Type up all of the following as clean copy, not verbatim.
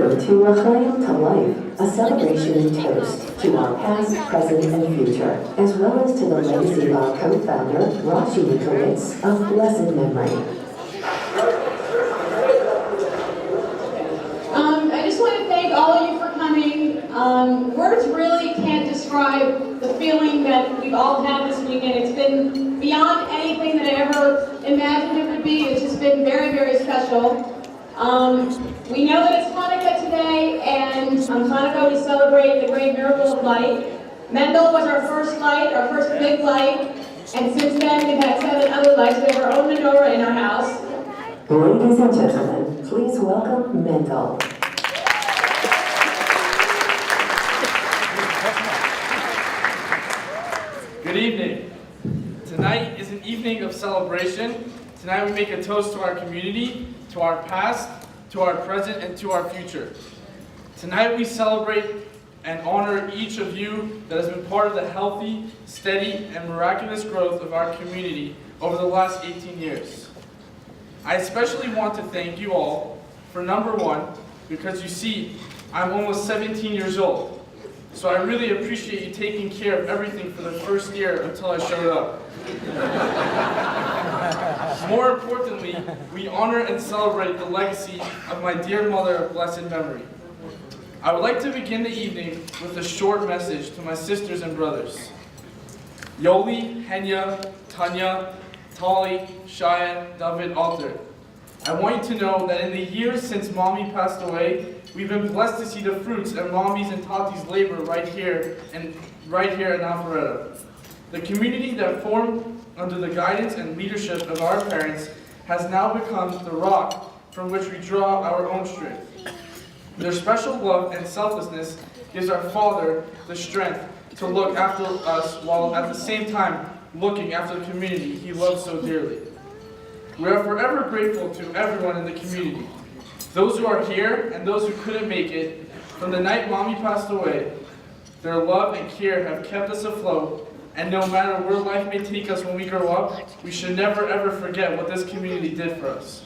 Welcome to Lchaim to Life, a celebration and toast to our past, present, and future, as well as to the legacy of our co-founder, Rashi Nikowitz, of blessed memory. I just want to thank all of you for coming. Words really can't describe the feeling that we've all had this weekend. It's been beyond anything that I ever imagined it would be. It's just been very, very special. We know that it's Hanukkah today, and on Hanukkah we celebrate the great miracle of light. Mendel was our first light, our first big light, and since then we've had 7 other lights. We have our own menorah in our house. Ladies and gentlemen, please welcome Mendel. Good evening. Tonight is an evening of celebration. Tonight we make a toast to our community, to our past, to our present, and to our future. Tonight we celebrate and honor each of you that has been part of the healthy, steady, and miraculous growth of our community over the last 18 years. I especially want to thank you all for number one, because you see, I'm almost 17 years old. So I really appreciate you taking care of everything for the first year until I showed up. More importantly, we honor and celebrate the legacy of my dear mother of blessed memory. I would like to begin the evening with a short message to my sisters and brothers. Yoli, Henya, Tanya, Tali, Cheyenne, David, Alter. I want you to know that in the years since Mommy passed away, we've been blessed to see the fruits of Mommy's and Tati's labor right here in Alpharetta. The community that formed under the guidance and leadership of our parents has now become the rock from which we draw our own strength. Their special love and selflessness gives our Father the strength to look after us while at the same time looking after the community He loves so dearly. We are forever grateful to everyone in the community, those who are here and those who couldn't make it. From the night Mommy passed away, their love and care have kept us afloat, and no matter where life may take us when we grow up, we should never ever forget what this community did for us.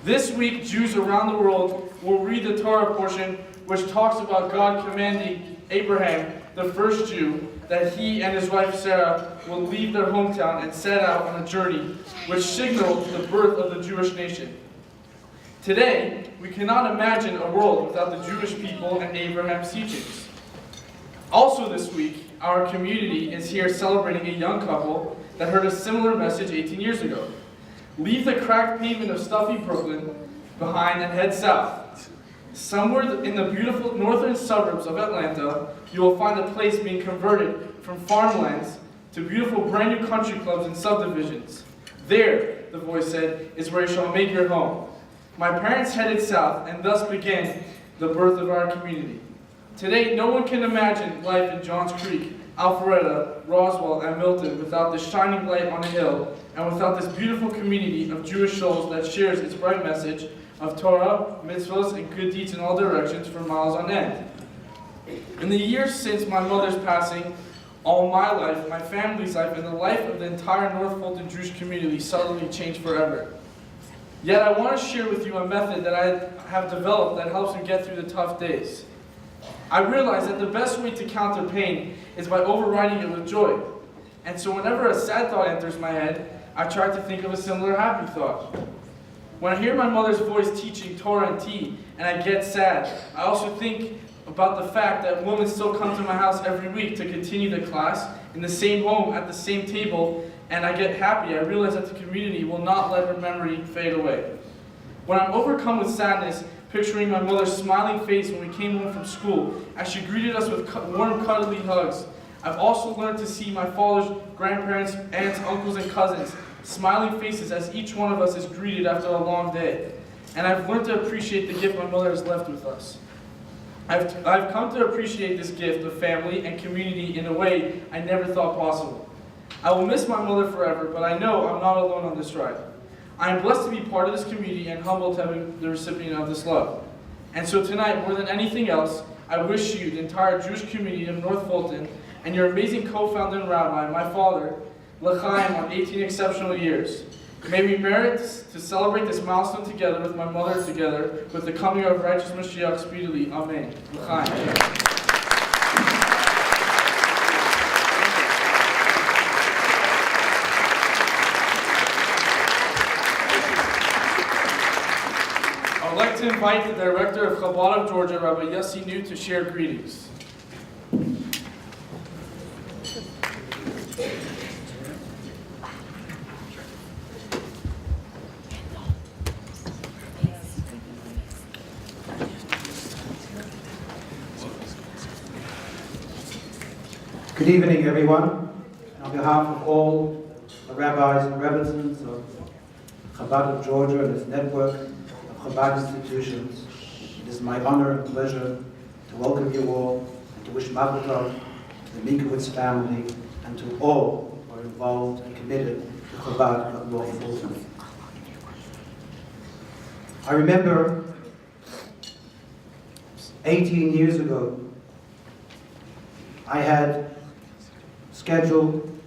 This week, Jews around the world will read the Torah portion which talks about God commanding Abraham, the first Jew, that he and his wife Sarah will leave their hometown and set out on a journey which signaled the birth of the Jewish nation. Today, we cannot imagine a world without the Jewish people and Abraham's teachings. Also this week, our community is here celebrating a young couple that heard a similar message 18 years ago. Leave the cracked pavement of stuffy Brooklyn behind and head south. Somewhere in the beautiful northern suburbs of Atlanta, you will find a place being converted from farmlands to beautiful brand new country clubs and subdivisions. There, the voice said, is where you shall make your home. My parents headed south and thus began the birth of our community. Today, no one can imagine life in Johns Creek, Alpharetta, Roswell, and Milton without the shining light on a hill and without this beautiful community of Jewish souls that shares its bright message of Torah, mitzvahs, and good deeds in all directions for miles on end. In the years since my mother's passing, all my life, my family's life, and the life of the entire North Fulton Jewish community suddenly changed forever. Yet I want to share with you a method that I have developed that helps me get through the tough days. I realize that the best way to counter pain is by overriding it with joy. And so whenever a sad thought enters my head, I try to think of a similar happy thought. When I hear my mother's voice teaching Torah and tea, and I get sad, I also think about the fact that women still come to my house every week to continue the class in the same home, at the same table, and I get happy. I realize that the community will not let her memory fade away. When I'm overcome with sadness, picturing my mother's smiling face when we came home from school, as she greeted us with warm, cuddly hugs, I've also learned to see my father's grandparents, aunts, uncles, and cousins, smiling faces as each one of us is greeted after a long day. And I've learned to appreciate the gift my mother has left with us. I've come to appreciate this gift of family and community in a way I never thought possible. I will miss my mother forever, but I know I'm not alone on this ride. I am blessed to be part of this community and humbled to have the recipient of this love. And so tonight, more than anything else, I wish you, the entire Jewish community of North Fulton, and your amazing co-founder and rabbi, my father, Lchaim, on 18 exceptional years. May we merit to celebrate this milestone together with my mother, together with the coming of righteous Mashiach speedily. Amen. Lchaim. I would like to invite the director of Chabad of Georgia, Rabbi Yossi New, to share greetings. Good evening, everyone. On behalf of all the rabbis and rebbitzins of Chabad of Georgia and its network of Chabad institutions, it is my honor and pleasure to welcome you all and to wish Mazel Tov to the Minkowitz family and to all who are involved and committed to Chabad of North Fulton. I remember 18 years ago, I had scheduled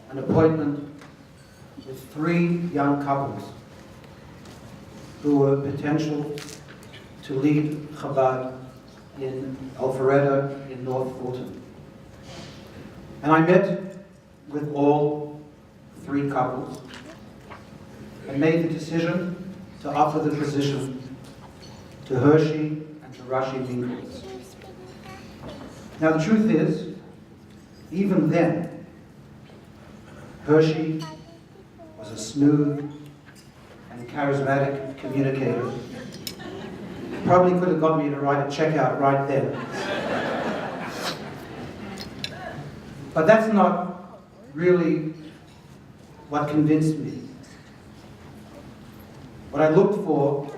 an appointment with 3 young couples who were potential to lead Chabad in Alpharetta in North Fulton. And I met with all 3 couples and made the decision to offer the position to Hershey and to Rashi Minkowitz. Now the truth is, even then, Hershey was a smooth and charismatic communicator. Probably could have got me to write a checkout right then. But that's not really what convinced me. What I looked for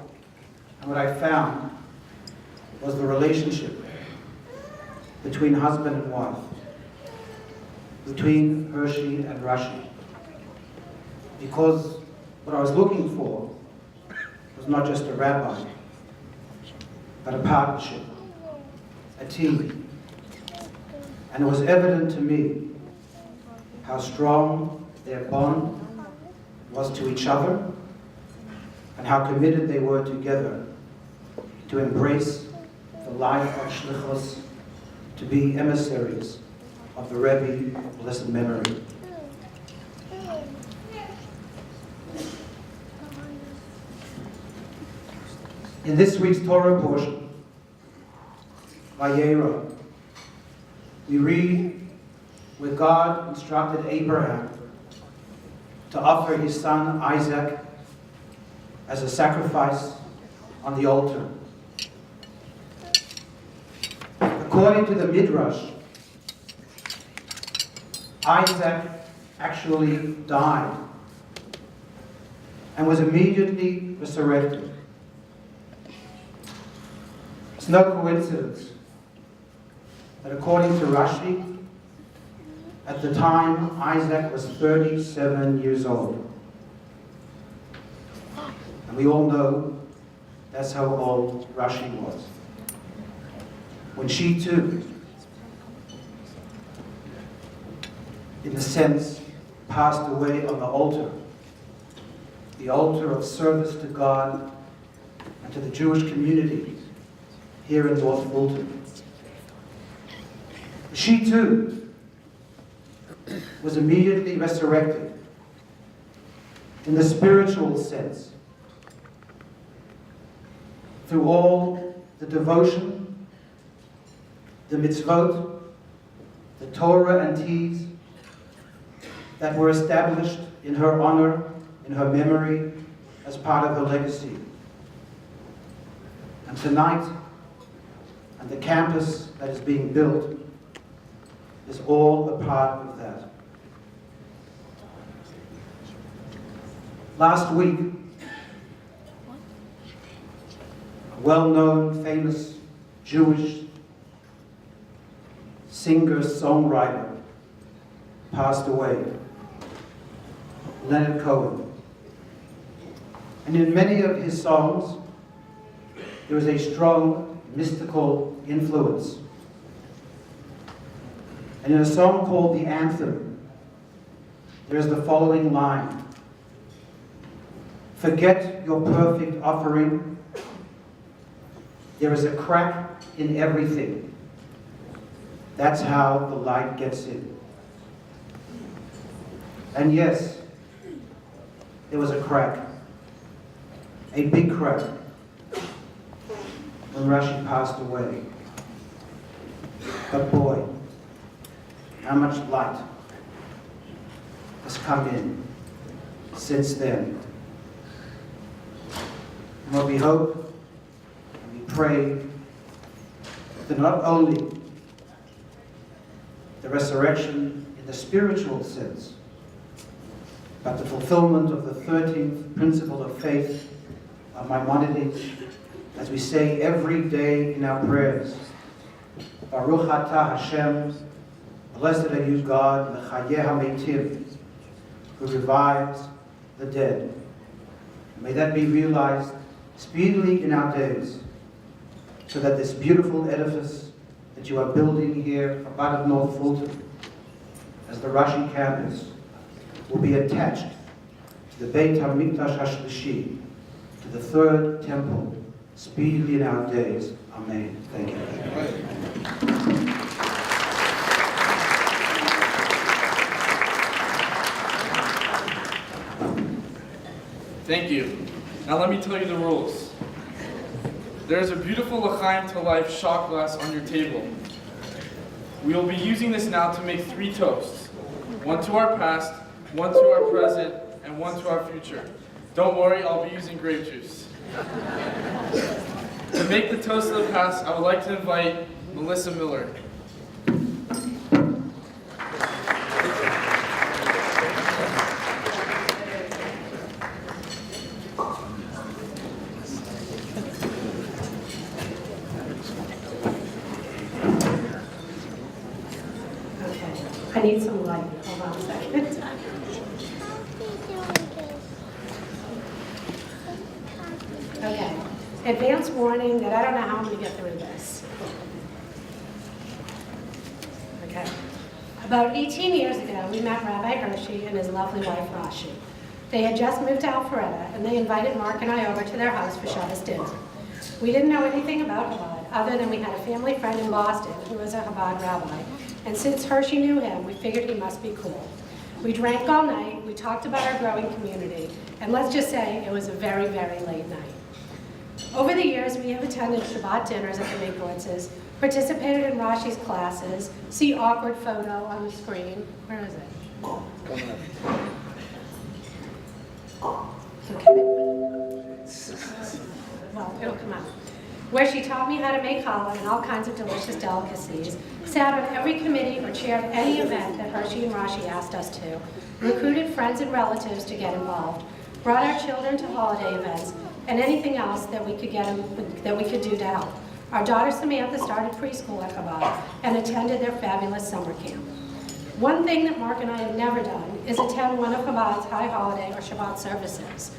and what I found was the relationship between husband and wife, between Hershey and Rashi. Because what I was looking for was not just a rabbi, but a partnership, a team. And it was evident to me how strong their bond was to each other and how committed they were together to embrace the life of shlichus, to be emissaries of the Rebbe, blessed memory. In this week's Torah portion, Vayera, we read where God instructed Abraham to offer his son Isaac as a sacrifice on the altar. According to the Midrash, Isaac actually died and was immediately resurrected. It's no coincidence that according to Rashi, at the time Isaac was 37 years old. And we all know that's how old Rashi was when she too, in a sense, passed away on the altar of service to God and to the Jewish community here in North Fulton. She too was immediately resurrected in the spiritual sense through all the devotion, the mitzvot, the Torah and T's that were established in her honor, in her memory, as part of her legacy. And tonight, and the campus that is being built is all a part of that. Last week, a well-known, famous Jewish singer-songwriter passed away, Leonard Cohen. And in many of his songs, there was a strong mystical influence. And in a song called The Anthem, there is the following line: Forget your perfect offering. There is a crack in everything. That's how the light gets in. And yes, there was a crack, a big crack, when Rashi passed away. But boy, how much light has come in since then. And what we hope and we pray that not only the resurrection in the spiritual sense, but the fulfillment of the 13th principle of faith of Maimonides, as we say every day in our prayers, Baruch atah Hashem, blessed are you, God, Mechayeh HaMeitiv, who revives the dead. May that be realized speedily in our days, so that this beautiful edifice that you are building here, Chabad of North Fulton, as the Rashi campus, will be attached to the Beit HaMikdash HaShlishi, to the third temple, speedily in our days. Amen. Thank you. Thank you. Now let me tell you the rules. There is a beautiful Lchaim to life shot glass on your table. We will be using this now to make 3 toasts. One to our past, one to our present, and one to our future. Don't worry, I'll be using grape juice. To make the toast of the past, I would like to invite Melissa Miller. I need some light. Hold on a second. Okay. Advance warning that I don't know how I'm going to get through this. Okay. About 18 years ago, we met Rabbi Hershey and his lovely wife, Rashi. They had just moved to Alpharetta, and they invited Mark and I over to their house for Shabbos dinner. We didn't know anything about Chabad, other than we had a family friend in Boston who was a Chabad rabbi. And since Hershey knew him, we figured he must be cool. We drank all night, we talked about our growing community, and let's just say it was a very, very late night. Over the years, we have attended Shabbat dinners at the Minkowitzes, participated in Rashi's classes, see awkward photo on the screen. Where is it? Okay. Well, it'll come out. Where she taught me how to make challah and all kinds of delicious delicacies, sat on every committee or chaired any event that Hershey and Rashi asked us to, recruited friends and relatives to get involved, brought our children to holiday events, and anything else that we could do to help. Our daughter Samantha started preschool at Chabad and attended their fabulous summer camp. One thing that Mark and I have never done is attend one of Chabad's high holiday or Shabbat services.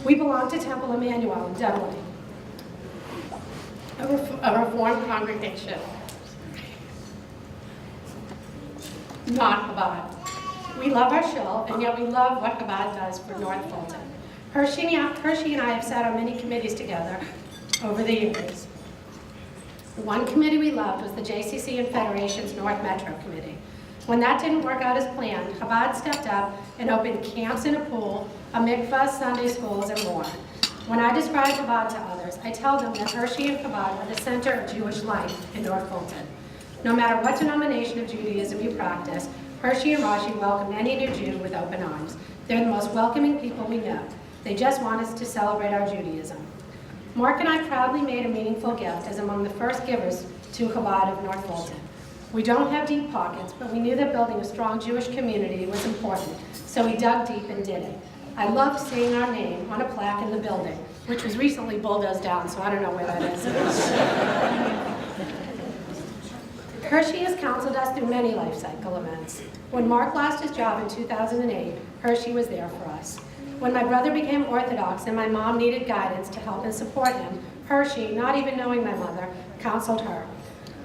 We belong to Temple Emmanuel in Dunwoody, a Reformed congregation, not Chabad. We love our shul, and yet we love what Chabad does for North Fulton. Hershey and I have sat on many committees together over the years. One committee we loved was the JCC and Federation's North Metro Committee. When that didn't work out as planned, Chabad stepped up and opened camps in a pool, a mikvah, Sunday schools, and more. When I describe Chabad to others, I tell them that Hershey and Chabad are the center of Jewish life in North Fulton. No matter what denomination of Judaism you practice, Hershey and Rashi welcome any new Jew with open arms. They're the most welcoming people we know. They just want us to celebrate our Judaism. Mark and I proudly made a meaningful gift as among the first givers to Chabad of North Fulton. We don't have deep pockets, but we knew that building a strong Jewish community was important, so we dug deep and did it. I loved seeing our name on a plaque in the building, which was recently bulldozed down, so I don't know where that is. Hershey has counseled us through many life cycle events. When Mark lost his job in 2008, Hershey was there for us. When my brother became Orthodox and my mom needed guidance to help and support him, Hershey, not even knowing my mother, counseled her.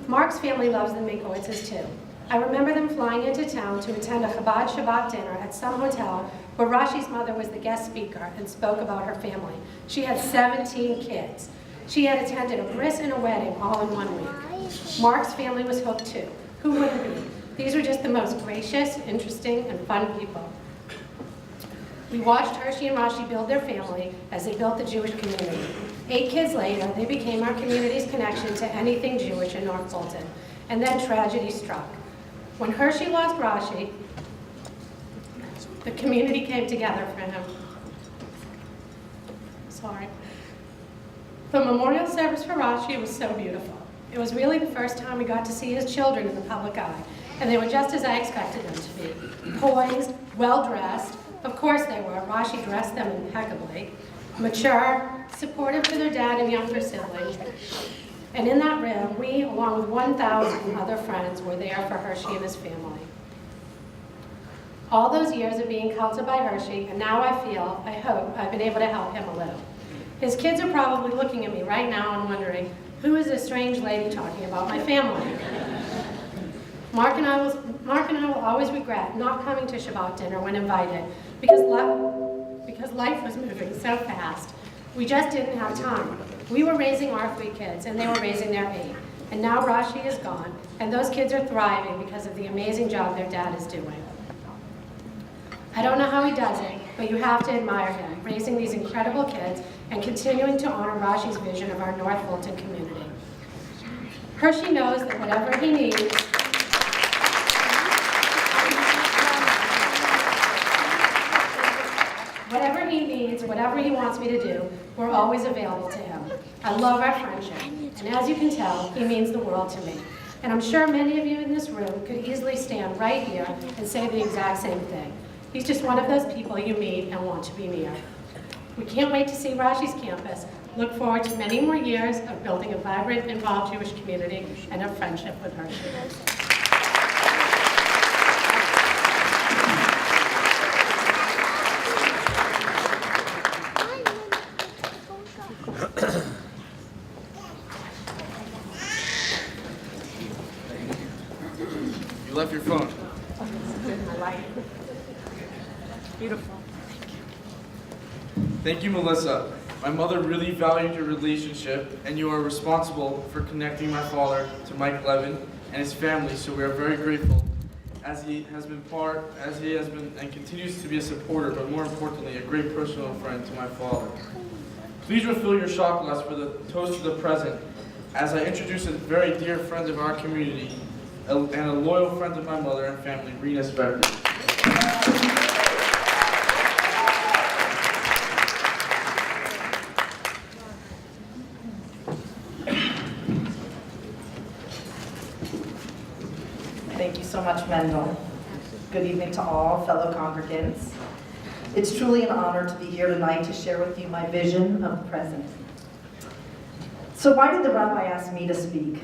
Mark's family loves the Minkowitzes too. I remember them flying into town to attend a Chabad Shabbat dinner at some hotel where Rashi's mother was the guest speaker and spoke about her family. She had 17 kids. She had attended a bris and a wedding all in 1 week. Mark's family was hooked too. Who wouldn't be? These were just the most gracious, interesting, and fun people. We watched Hershey and Rashi build their family as they built the Jewish community. 8 kids later, they became our community's connection to anything Jewish in North Fulton. And then tragedy struck. When Hershey lost Rashi, the community came together for him. Sorry. The memorial service for Rashi was so beautiful. It was really the first time we got to see his children in the public eye, and they were just as I expected them to be. Poised, well-dressed, of course they were. Rashi dressed them impeccably. Mature, supportive to their dad and younger siblings. And in that room, we, along with 1,000 other friends, were there for Hershey and his family. All those years of being counseled by Hershey, and now I hope, I've been able to help him a little. His kids are probably looking at me right now and wondering, who is this strange lady talking about my family? Mark and I will always regret not coming to Shabbat dinner when invited, because life was moving so fast. We just didn't have time. We were raising our 3 kids, and they were raising their 8. And now Rashi is gone, and those kids are thriving because of the amazing job their dad is doing. I don't know how he does it, but you have to admire him, raising these incredible kids and continuing to honor Rashi's vision of our North Fulton community. Hershey knows that whatever he needs, whatever he wants me to do, we're always available to him. I love our friendship, and as you can tell, he means the world to me. And I'm sure many of you in this room could easily stand right here and say the exact same thing. He's just one of those people you meet and want to be near. We can't wait to see Rashi's campus. Look forward to many more years of building a vibrant, involved Jewish community and a friendship with Hershey. You left your phone. Beautiful. Thank you, Melissa. My mother really valued your relationship, and you are responsible for connecting my father to Mike Levin and his family, so we are very grateful, as he has been and continues to be a supporter, but more importantly, a great personal friend to my father. Please refill your shot glass for the toast to the present, as I introduce a very dear friend of our community, and a loyal friend of my mother and family, Rena Spector. Thank you so much, Mendel. Good evening to all fellow congregants. It's truly an honor to be here tonight to share with you my vision of the present. So why did the rabbi ask me to speak?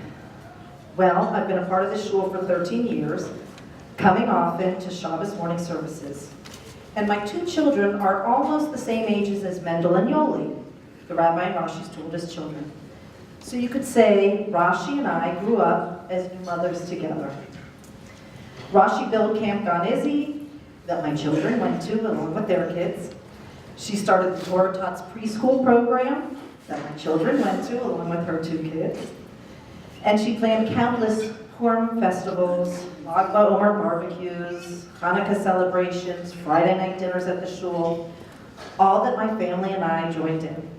Well, I've been a part of this shul for 13 years, coming often to Shabbos morning services. And my 2 children are almost the same ages as Mendel and Yoli, the rabbi and Rashi's oldest children. So you could say Rashi and I grew up as new mothers together. Rashi built Camp Gan Izzy, that my children went to along with their kids. She started the Torah Tots preschool program that my children went to along with her 2 kids. And she planned countless Purim festivals, Lag BaOmer barbecues, Hanukkah celebrations, Friday night dinners at the shul, all that my family and I joined in.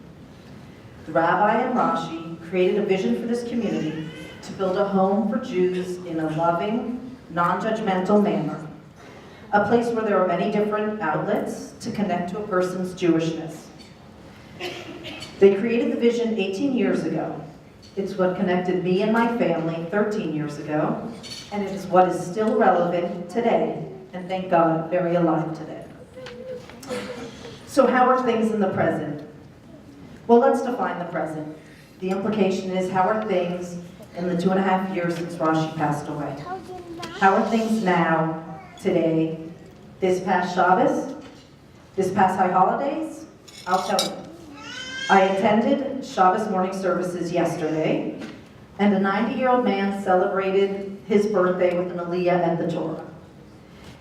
The rabbi and Rashi created a vision for this community to build a home for Jews in a loving, non-judgmental manner, a place where there are many different outlets to connect to a person's Jewishness. They created the vision 18 years ago. It's what connected me and my family 13 years ago, and it is what is still relevant today, and thank God, very alive today. So how are things in the present? Well, let's define the present. The implication is, how are things in the 2.5 years since Rashi passed away? How are things now, today, this past Shabbos, this past high holidays? I'll tell you. I attended Shabbos morning services yesterday, and a 90-year-old man celebrated his birthday with an aliyah at the Torah.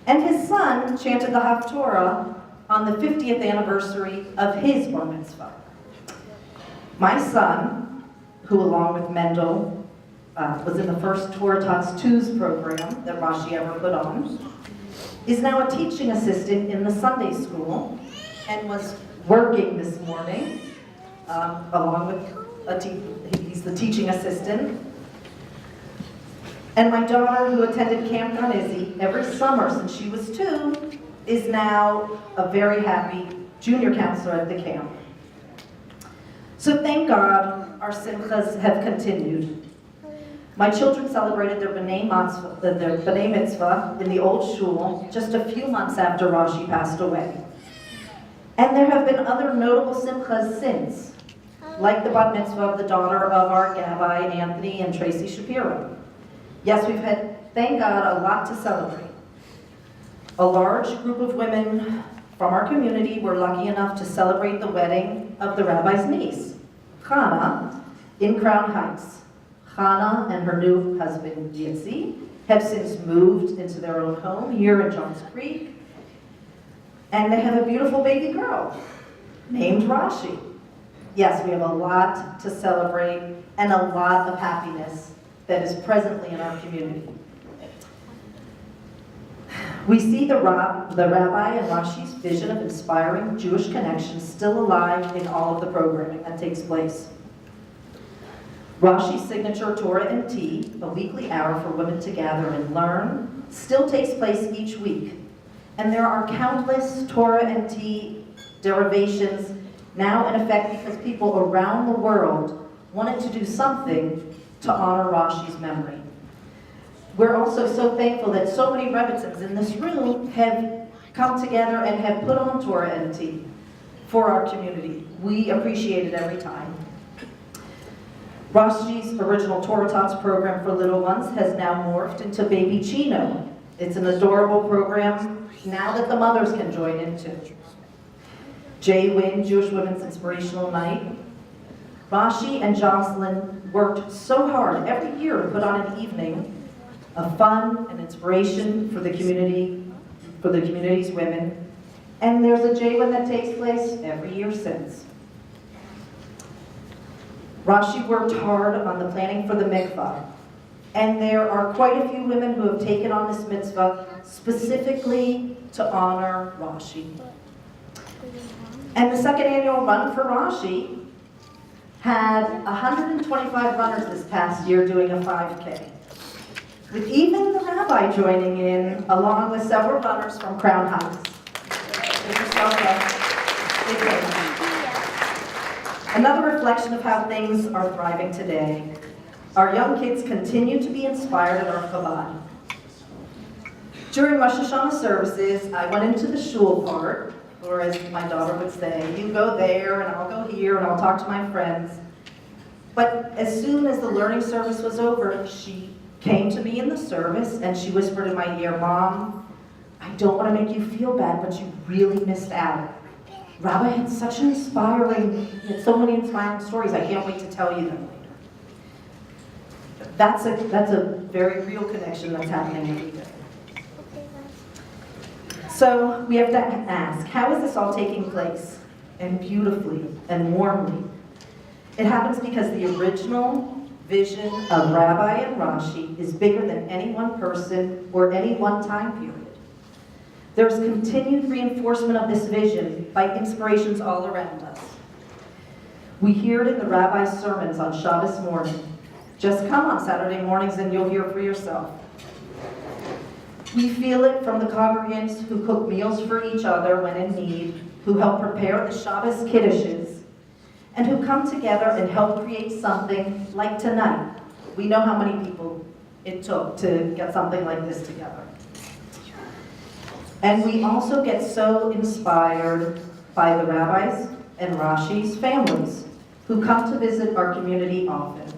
And his son chanted the Haftorah on the 50th anniversary of his bar mitzvah. My son, who along with Mendel was in the first Torah Tots 2s program that Rashi ever put on, is now a teaching assistant in the Sunday school and was working this morning along with he's the teaching assistant. And my daughter, who attended Camp Garnizzi every summer since she was 2, is now a very happy junior counselor at the camp. So thank God our simchas have continued. My children celebrated their B'nai Mitzvah in the old shul just a few months after Rashi passed away. And there have been other notable simchas since, like the bat mitzvah of the daughter of our Gabbai, Anthony and Tracy Shapiro. Yes, we've had, thank God, a lot to celebrate. A large group of women from our community were lucky enough to celebrate the wedding of the rabbi's niece, Chana, in Crown Heights. Chana and her new husband, Yitzi, have since moved into their own home here in Johns Creek, and they have a beautiful baby girl named Rashi. Yes, we have a lot to celebrate and a lot of happiness that is presently in our community. We see the rabbi and Rashi's vision of inspiring Jewish connections still alive in all of the programming that takes place. Rashi's signature Torah and Tea, a weekly hour for women to gather and learn, still takes place each week. And there are countless Torah and Tea derivations now in effect because people around the world wanted to do something to honor Rashi's memory. We're also so thankful that so many Rebbitzins in this room have come together and have put on Torah and Tea for our community. We appreciate it every time. Rashi's original Torah Tots program for little ones has now morphed into Baby Chino. It's an adorable program now that the mothers can join in too. Jay Wynn, Jewish Women's Inspirational Night. Rashi and Jocelyn worked so hard every year to put on an evening of fun and inspiration for the community, for the community's women. And there's a Jay Wynn that takes place every year since. Rashi worked hard on the planning for the mikvah, and there are quite a few women who have taken on this mitzvah specifically to honor Rashi. And the second annual run for Rashi had 125 runners this past year doing a 5K, with even the rabbi joining in, along with several runners from Crown Heights. Another reflection of how things are thriving today. Our young kids continue to be inspired at our Chabad. During Rosh Hashanah services, I went into the shul part, or as my daughter would say, you go there and I'll go here and I'll talk to my friends. But as soon as the learning service was over, she came to me in the service and she whispered in my ear, "Mom, I don't want to make you feel bad, but you really missed out. Rabbi had such an he had so many inspiring stories. I can't wait to tell you them later." That's a very real connection that's happening every day. So we have to ask, how is this all taking place? And beautifully and warmly. It happens because the original vision of Rabbi and Rashi is bigger than any one person or any one time period. There's continued reinforcement of this vision by inspirations all around us. We hear it in the rabbi's sermons on Shabbos morning. Just come on Saturday mornings and you'll hear for yourself. We feel it from the congregants who cook meals for each other when in need, who help prepare the Shabbos kiddushes, and who come together and help create something like tonight. We know how many people it took to get something like this together. And we also get so inspired by the rabbis and Rashi's families who come to visit our community often.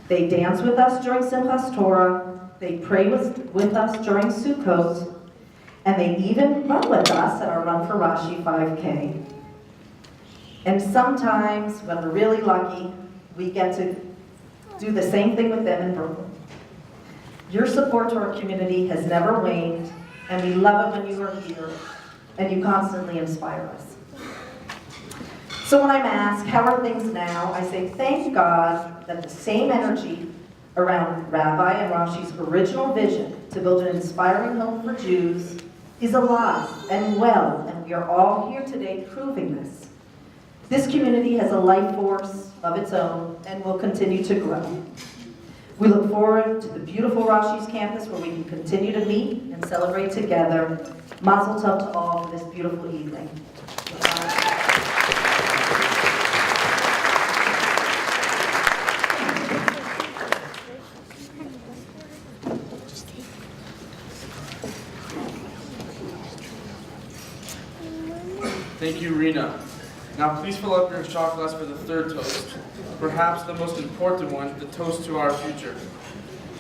They dance with us during Simchas Torah, they pray with us during Sukkot, and they even run with us at our Run for Rashi 5K. And sometimes, when we're really lucky, we get to do the same thing with them in Brooklyn. Your support to our community has never waned, and we love it when you are here, and you constantly inspire us. So when I'm asked, how are things now, I say, thank God that the same energy around Rabbi and Rashi's original vision to build an inspiring home for Jews is alive and well, and we are all here today proving this. This community has a life force of its own and will continue to grow. We look forward to the beautiful Rashi's campus where we can continue to meet and celebrate together. Mazel tov to all for this beautiful evening. Thank you, Rena. Now please fill up your shot glass for the third toast, perhaps the most important one, the toast to our future.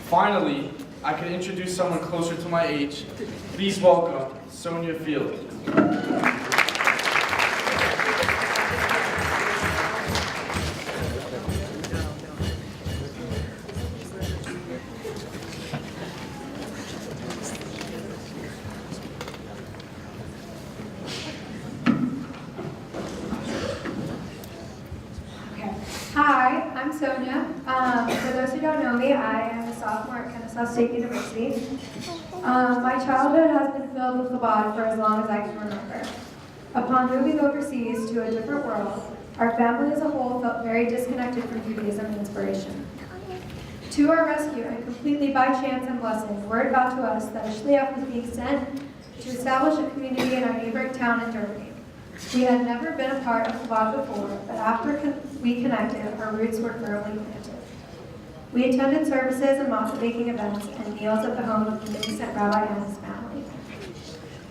Finally, I can introduce someone closer to my age. Please welcome Sonia Field. Hi, I'm Sonia. For those who don't know me, I am a sophomore at Kennesaw State University. My childhood has been filled with Chabad for as long as I can remember. Upon moving overseas to a different world, our family as a whole felt very disconnected from Judaism and inspiration. To our rescue, and completely by chance and blessing, word got to us that a shliach was being sent to establish a community in our neighboring town in Germany. We had never been a part of Chabad before, but after we connected, our roots were firmly planted. We attended services and matzah-baking events and meals at the home of the recent rabbi and his family.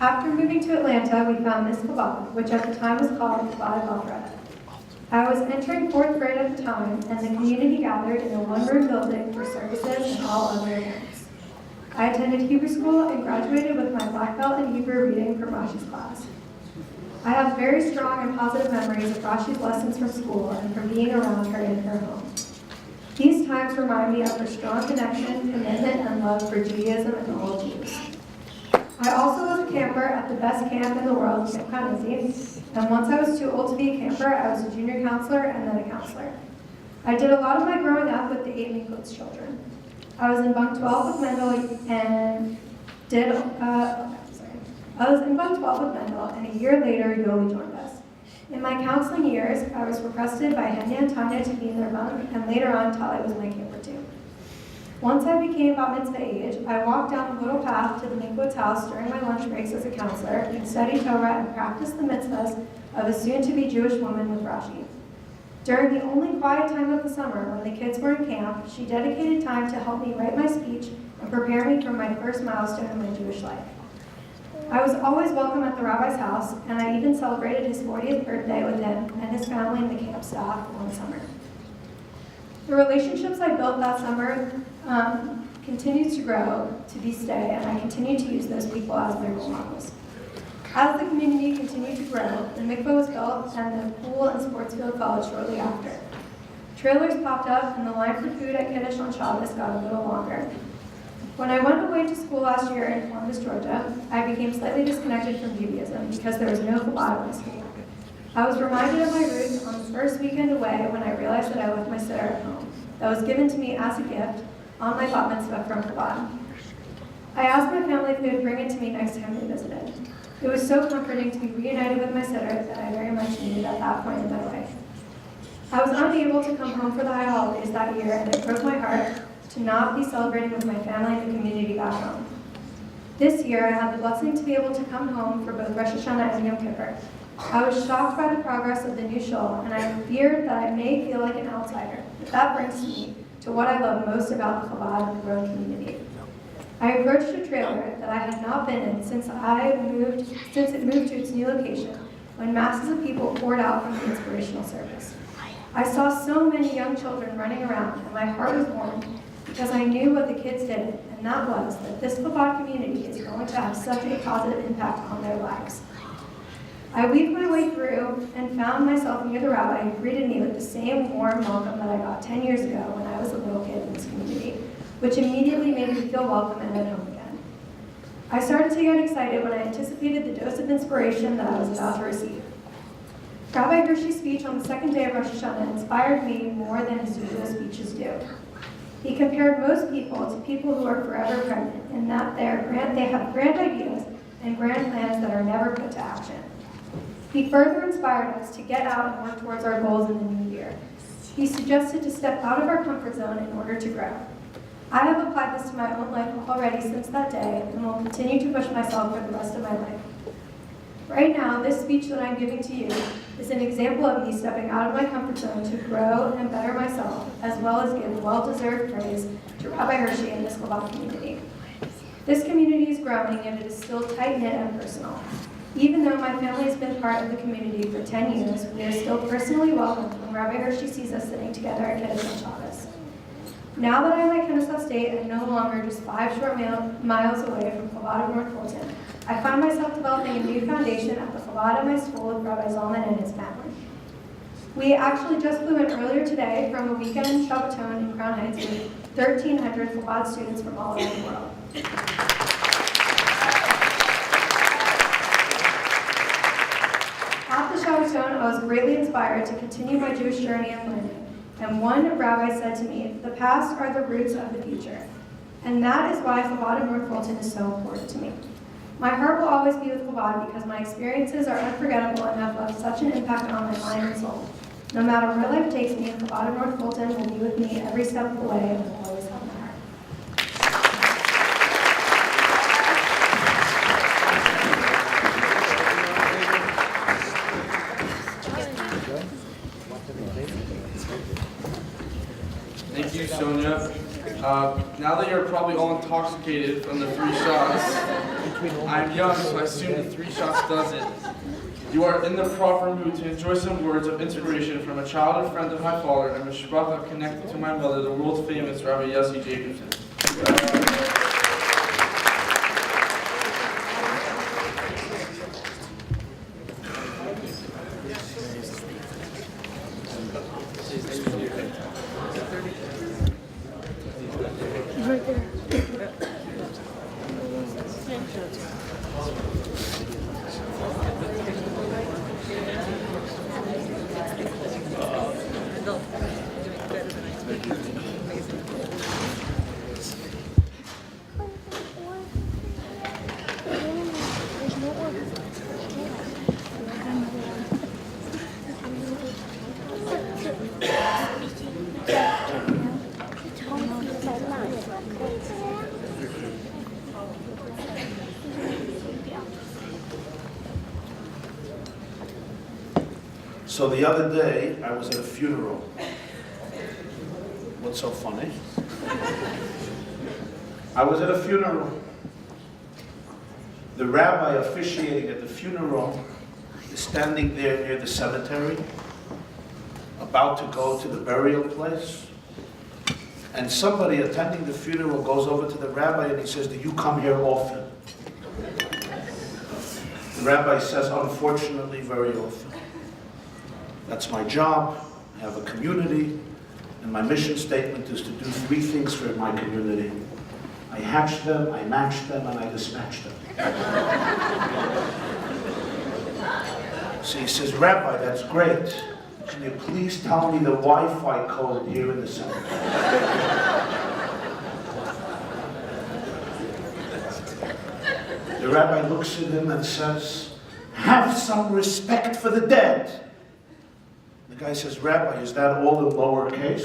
After moving to Atlanta, we found this Chabad, which at the time was called Chabad of Alpharetta. I was entering 4th grade at the time, and the community gathered in a one-room building for services and all other events. I attended Hebrew school and graduated with my black belt in Hebrew reading from Rashi's class. I have very strong and positive memories of Rashi's lessons from school and from being around her in her home. These times remind me of her strong connection, commitment, and love for Judaism and all Jews. I also was a camper at the best camp in the world, Camp Kanazi, and once I was too old to be a camper, I was a junior counselor and then a counselor. I did a lot of my growing up with the 8 Minklitz children. I was in bunk 12 with Mendel and I was in bunk 12 with Mendel, and a year later, Yoli joined us. In my counseling years, I was requested by Henya and Tanya to be in their bunk, and later on, Tali was my camper too. Once I became bat mitzvah age, I walked down the little path to the Minklitz house during my lunch breaks as a counselor and studied Torah and practiced the mitzvahs of a soon-to-be Jewish woman with Rashi. During the only quiet time of the summer, when the kids were in camp, she dedicated time to help me write my speech and prepare me for my first milestone in my Jewish life. I was always welcome at the rabbi's house, and I even celebrated his 40th birthday with him and his family and the camp staff one summer. The relationships I built that summer continued to grow to this day, and I continue to use those people as my role models. As the community continued to grow, the mikveh was built and the pool and sports field followed shortly after. Trailers popped up, and the line for food at Kiddush on Shabbos got a little longer. When I went away to school last year in Columbus, Georgia, I became slightly disconnected from Judaism because there was no Chabad in my school. I was reminded of my roots on the first weekend away when I realized that I left my sitter at home, that was given to me as a gift on my bat mitzvah from Chabad. I asked my family if they would bring it to me next time they visited. It was so comforting to be reunited with my sitter that I very much needed at that point in my life. I was unable to come home for the high holidays that year, and it broke my heart to not be celebrating with my family and the community back home. This year, I had the blessing to be able to come home for both Rosh Hashanah and Yom Kippur. I was shocked by the progress of the new shul, and I feared that I may feel like an outsider, but that brings me to what I love most about Chabad and the growing community. I approached a trailer that I had not been in since it moved to its new location, when masses of people poured out from the inspirational service. I saw so many young children running around, and my heart was warmed because I knew what the kids did, and that was that this Chabad community is going to have such a positive impact on their lives. I weaved my way through and found myself near the rabbi who greeted me with the same warm welcome that I got 10 years ago when I was a little kid in this community, which immediately made me feel welcome and at home again. I started to get excited when I anticipated the dose of inspiration that I was about to receive. Rabbi Hershey's speech on the second day of Rosh Hashanah inspired me more than his usual speeches do. He compared most people to people who are forever pregnant, in that they have grand ideas and grand plans that are never put to action. He further inspired us to get out and work towards our goals in the new year. He suggested to step out of our comfort zone in order to grow. I have applied this to my own life already since that day and will continue to push myself for the rest of my life. Right now, this speech that I'm giving to you is an example of me stepping out of my comfort zone to grow and better myself, as well as give well-deserved praise to Rabbi Hershey and this Chabad community. This community is growing, and it is still tight-knit and personal. Even though my family has been part of the community for 10 years, we are still personally welcomed when Rabbi Hershey sees us sitting together at Kiddush on Shabbos. Now that I'm at Kennesaw State and no longer just 5 short miles away from Chabad of North Fulton, I find myself developing a new foundation at the Chabad at my school with Rabbi Zalman and his family. We actually just flew in earlier today from a weekend Shabbaton in Crown Heights with 1,300 Chabad students from all over the world. At the Shabbaton, I was greatly inspired to continue my Jewish journey and learning. And one rabbi said to me, "The past are the roots of the future." And that is why Chabad of North Fulton is so important to me. My heart will always be with Chabad because my experiences are unforgettable and have left such an impact on my mind and soul. No matter where life takes me, Chabad of North Fulton will be with me every step of the way and will always have my heart. Thank you, Sonia. Now that you're probably all intoxicated from the 3 shots, I'm young, so I assume the 3 shots does it. You are in the proper mood to enjoy some words of inspiration from a childhood friend of my father and mishpacha connected to my mother, the world-famous Rabbi Yossi Jacobson. So the other day, I was at a funeral. What's so funny? I was at a funeral. The rabbi officiating at the funeral is standing there near the cemetery, about to go to the burial place. And somebody attending the funeral goes over to the rabbi and he says, "Do you come here often?" The rabbi says, "Unfortunately, very often. That's my job. I have a community, and my mission statement is to do 3 things for my community. I hatch them, I match them, and I dispatch them." So he says, "Rabbi, that's great. Can you please tell me the Wi-Fi code here in the center?" The rabbi looks at him and says, "Have some respect for the dead." The guy says, "Rabbi, is that all in lowercase?"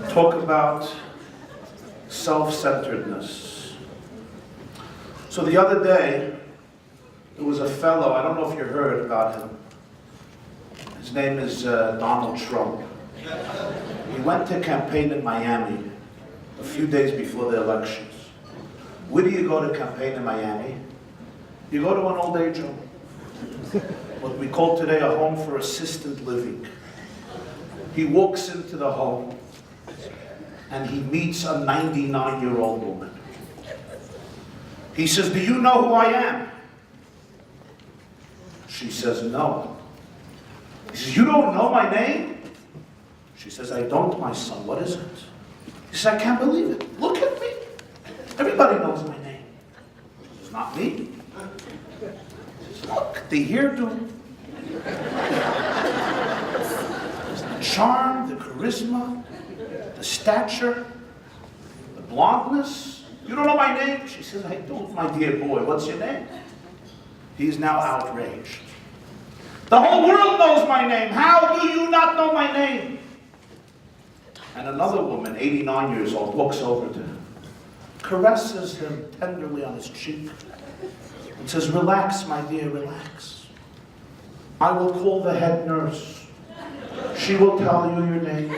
Talk about self-centeredness. So the other day, there was a fellow, I don't know if you heard about him. His name is Donald Trump. He went to campaign in Miami a few days before the elections. Where do you go to campaign in Miami? You go to an old age home. What we call today a home for assisted living. He walks into the home. and he meets a 99-year-old woman. He says, "Do you know who I am?" She says, "No." He says, "You don't know my name?" She says, "I don't, my son. What is it?" He says, "I can't believe it. Look at me. Everybody knows my name." It's not me. He says, "Look, the hairdo, the charm, the charisma, the stature, the blondness. You don't know my name?" She says, "I don't, my dear boy. What's your name?" He's now outraged. "The whole world knows my name. How do you not know my name?" And another woman, 89 years old, walks over to him, caresses him tenderly on his cheek, and says, "Relax, my dear, relax. I will call the head nurse. She will tell you your name."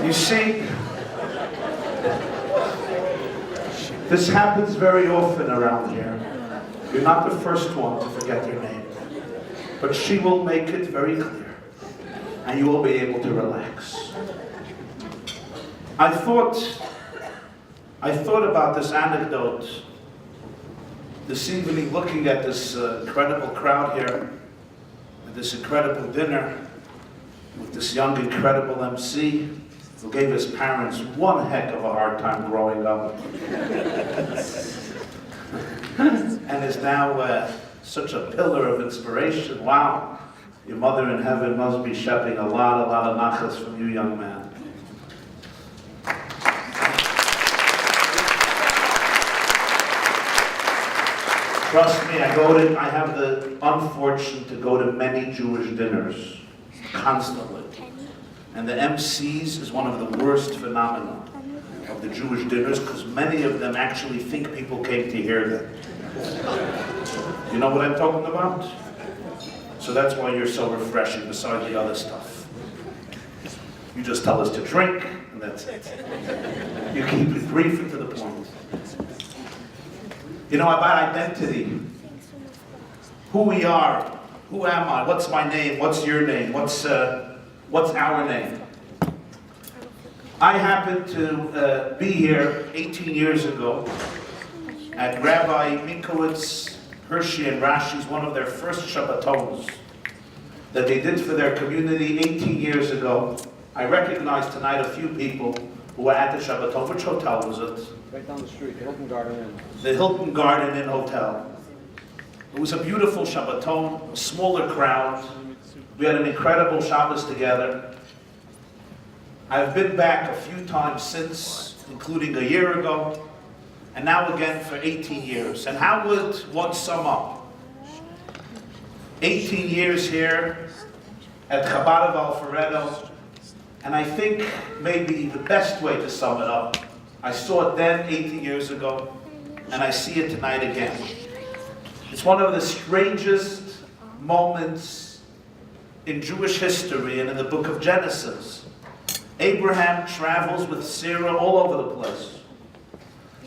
You see, this happens very often around here. You're not the first one to forget your name, but she will make it very clear, and you will be able to relax. I thought about this anecdote this evening, looking at this incredible crowd here, at this incredible dinner, with this young, incredible MC, who gave his parents one heck of a hard time growing up. And is now such a pillar of inspiration. Wow, your mother in heaven must be shepping a lot of nachas from you, young man. Trust me, I have the unfortune to go to many Jewish dinners, constantly. And the MCs is one of the worst phenomena of the Jewish dinners, because many of them actually think people came to hear them. You know what I'm talking about? So that's why you're so refreshing, beside the other stuff. You just tell us to drink, and that's it. You keep it brief and to the point. You know, about identity. Who we are. Who am I? What's my name? What's your name? What's our name? I happened to be here 18 years ago at Rabbi Minkowitz, Hershey, and Rashi's, one of their first Shabbatons that they did for their community 18 years ago. I recognize tonight a few people who were at the Shabbaton. Which hotel was it? Right down the street, the Hilton Garden Inn. The Hilton Garden Inn Hotel. It was a beautiful Shabbaton, a smaller crowd. We had an incredible Shabbos together. I've been back a few times since, including a year ago, and now again for 18 years. And how would one sum up 18 years here at Chabad of Alpharetta? And I think maybe the best way to sum it up, I saw it then 18 years ago, and I see it tonight again. It's one of the strangest moments in Jewish history and in the book of Genesis. Abraham travels with Sarah all over the place.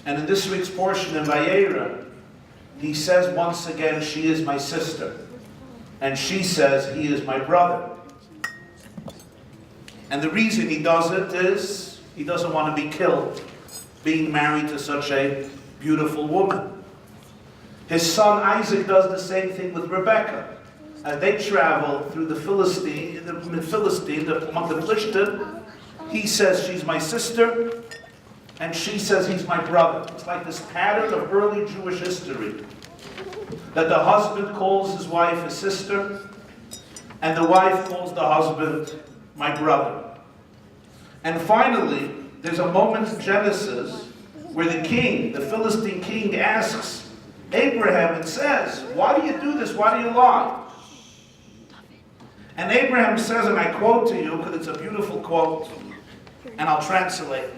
And in this week's portion in Vayera, he says once again, "She is my sister." And she says, "He is my brother." And the reason he does it is he doesn't want to be killed being married to such a beautiful woman. His son Isaac does the same thing with Rebekah. As they travel through the Philistine, among the Philistine, he says, "She's my sister," and she says, "He's my brother." It's like this pattern of early Jewish history, that the husband calls his wife his sister, and the wife calls the husband my brother. And finally, there's a moment in Genesis where the king, the Philistine king, asks Abraham and says, "Why do you do this? Why do you lie?" And Abraham says, and I quote to you because it's a beautiful quote, and I'll translate.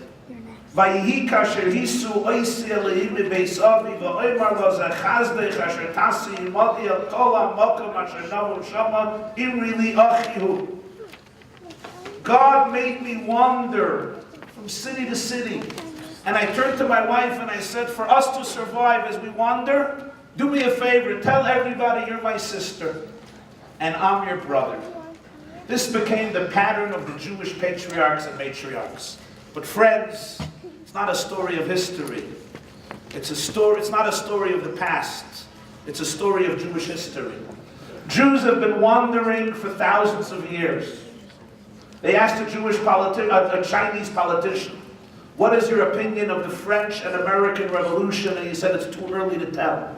"Vayihi kasher hisu oisi Elohim beis avi v'oimar lo zechazdei kasher tasi imodi el kol ha'mokom asher navu shama imri li achihu." God made me wander from city to city. And I turned to my wife and I said, for us to survive as we wander, Do me a favor, tell everybody you're my sister and I'm your brother. This became the pattern of the Jewish patriarchs and matriarchs. But friends, it's not a story of history. It's not a story of the past. It's a story of Jewish history. Jews have been wandering for thousands of years. They asked a Chinese politician, what is your opinion of the French and American Revolution? And he said it's too early to tell.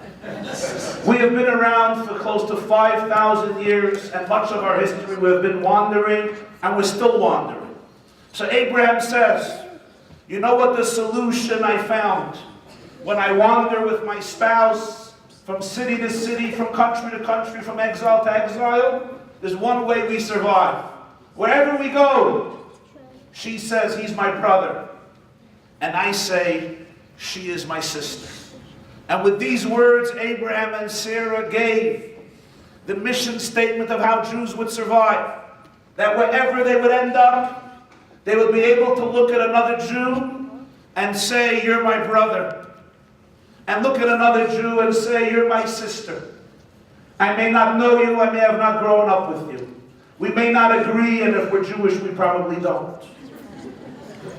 We have been around for close to 5,000 years, and much of our history we have been wandering, and we're still wandering. So Abraham says, you know what the solution I found? When I wander with my spouse from city to city, from country to country, from exile to exile, there's one way we survive. Wherever we go, she says, he's my brother. And I say, she is my sister. And with these words, Abraham and Sarah gave the mission statement of how Jews would survive. That wherever they would end up, they would be able to look at another Jew and say, you're my brother. And look at another Jew and say, you're my sister. I may not know you, I may have not grown up with you. We may not agree, and if we're Jewish, we probably don't.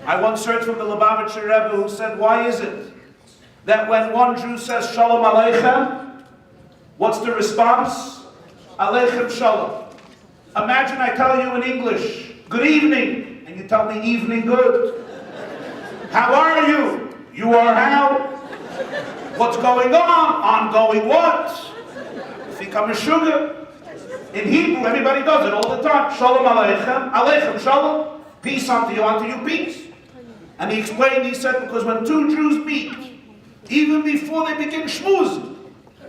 I once heard from the Lubavitcher Rebbe who said, why is it that when one Jew says, Shalom Aleichem, what's the response? Aleichem Shalom. Imagine I tell you in English, good evening, and you tell me evening good. How are you? You are how? What's going on? Ongoing what? Fikam Meshuggah. In Hebrew, everybody does it all the time. Shalom Aleichem, Aleichem Shalom. Peace unto you peace. And he explained, he said, because when two Jews meet, even before they begin schmoozing,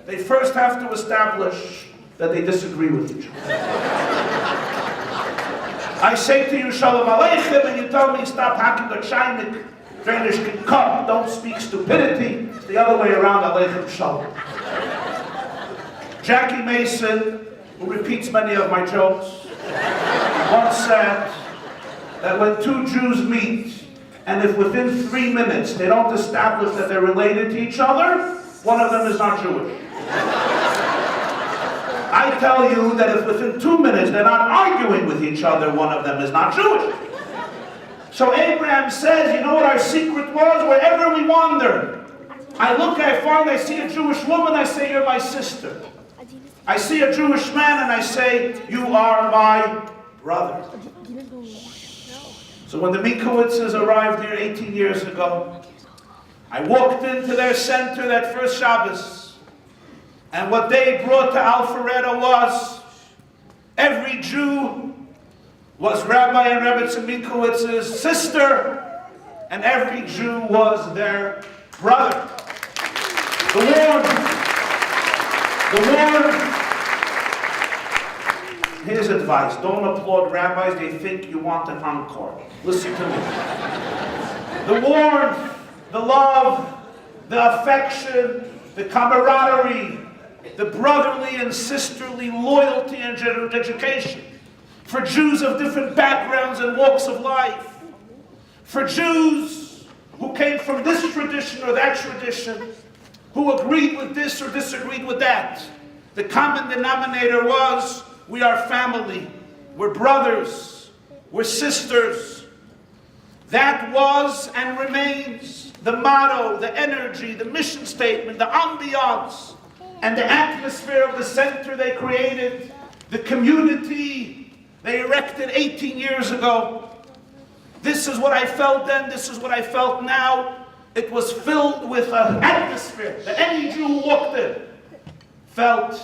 they first have to establish that they disagree with each other. I say to you, Shalom Aleichem, and you tell me, stop hacking a Chainik, Drainish can come, don't speak stupidity. It's the other way around, Aleichem Shalom. Jackie Mason, who repeats many of my jokes, once said that when two Jews meet, and if within 3 minutes they don't establish that they're related to each other, one of them is not Jewish. I tell you that if within 2 minutes they're not arguing with each other, one of them is not Jewish. So Abraham says, you know what our secret was? Wherever we wander, I look, I find, I see a Jewish woman, I say, you're my sister. I see a Jewish man and I say, you are my brother. So when the Mikowitzes arrived here 18 years ago, I walked into their center that first Shabbos, and what they brought to Alpharetta was every Jew was Rabbi and Rebbetzin Mikowitz's sister, and every Jew was their brother. The Lord, here's advice, don't applaud rabbis, they think you want an encore. Listen to me. The warmth, the love, the affection, the camaraderie, the brotherly and sisterly loyalty and education for Jews of different backgrounds and walks of life, for Jews who came from this tradition or that tradition, who agreed with this or disagreed with that. The common denominator was, we are family, we're brothers, we're sisters. That was and remains the motto, the energy, the mission statement, the ambiance, and the atmosphere of the center they created, the community they erected 18 years ago. This is what I felt then, this is what I felt now. It was filled with an atmosphere that any Jew who walked in felt,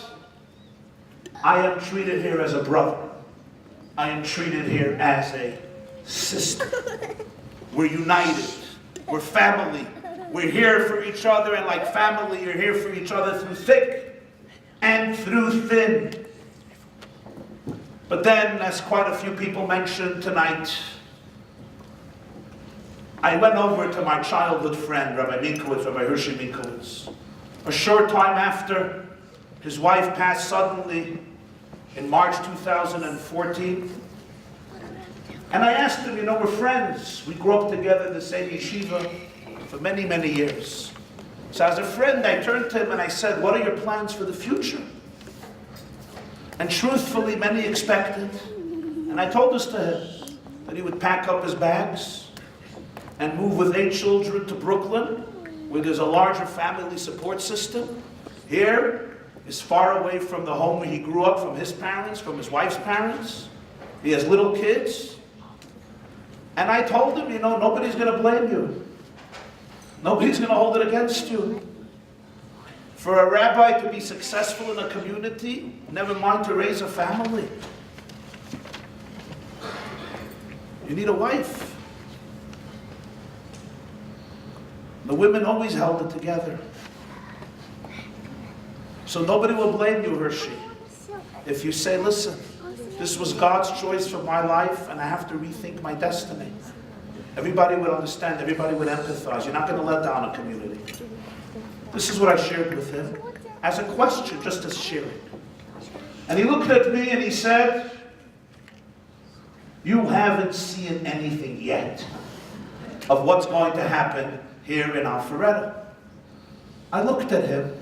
I am treated here as a brother. I am treated here as a sister. We're united. We're family. We're here for each other, and like family, you're here for each other through thick and through thin. But then, as quite a few people mentioned tonight, I went over to my childhood friend, Rabbi Minkowitz, Rabbi Hershey Minkowitz. A short time after, his wife passed suddenly in March 2014. And I asked him, you know, we're friends. We grew up together in the same yeshiva for many, many years. So as a friend, I turned to him and I said, what are your plans for the future? And truthfully, many expected. And I told this to him, that he would pack up his bags and move with 8 children to Brooklyn, where there's a larger family support system. Here is far away from the home where he grew up, from his parents, from his wife's parents. He has little kids. And I told him, you know, nobody's going to blame you. Nobody's going to hold it against you. For a rabbi to be successful in a community, never mind to raise a family, you need a wife. The women always held it together. So nobody will blame you, Hershey, if you say, listen, this was God's choice for my life and I have to rethink my destiny. Everybody would understand, everybody would empathize. You're not going to let down a community. This is what I shared with him as a question, just as sharing. And he looked at me and he said, you haven't seen anything yet of what's going to happen here in Alpharetta. I looked at him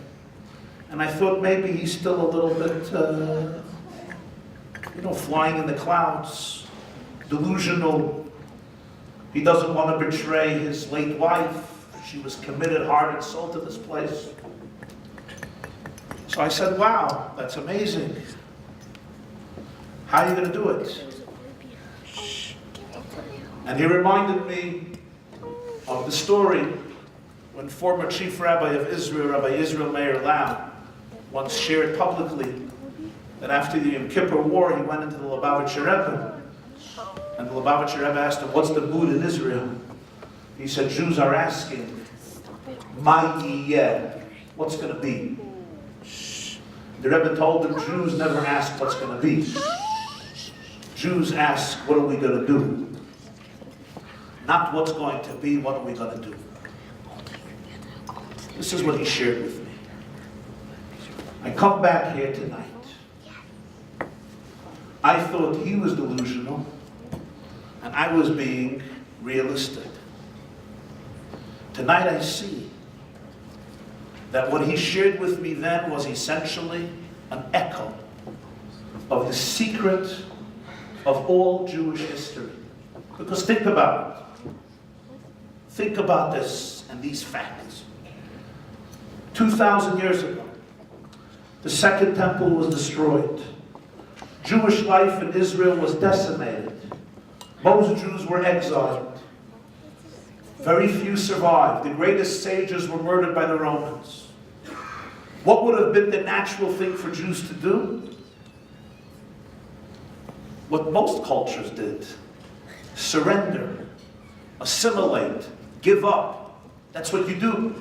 and I thought maybe he's still a little bit, flying in the clouds, delusional. He doesn't want to betray his late wife. She was committed heart and soul to this place. So I said, wow, that's amazing. How are you going to do it? And he reminded me of the story when former chief rabbi of Israel, Rabbi Israel Meir Lam, once shared publicly that after the Yom Kippur War, he went into the Lubavitcher Rebbe. And the Lubavitcher Rebbe asked him, what's the mood in Israel? He said, Jews are asking, Ma yiyeh, what's going to be? The Rebbe told them, Jews never ask what's going to be. Jews ask, what are we going to do? Not what's going to be, what are we going to do? This is what he shared with me. I come back here tonight. I thought he was delusional, and I was being realistic. Tonight I see that what he shared with me then was essentially an echo of the secret of all Jewish history. Because think about it. Think about this and these facts. 2,000 years ago, the Second Temple was destroyed. Jewish life in Israel was decimated. Most Jews were exiled. Very few survived. The greatest sages were murdered by the Romans. What would have been the natural thing for Jews to do? What most cultures did. Surrender. Assimilate. Give up. That's what you do.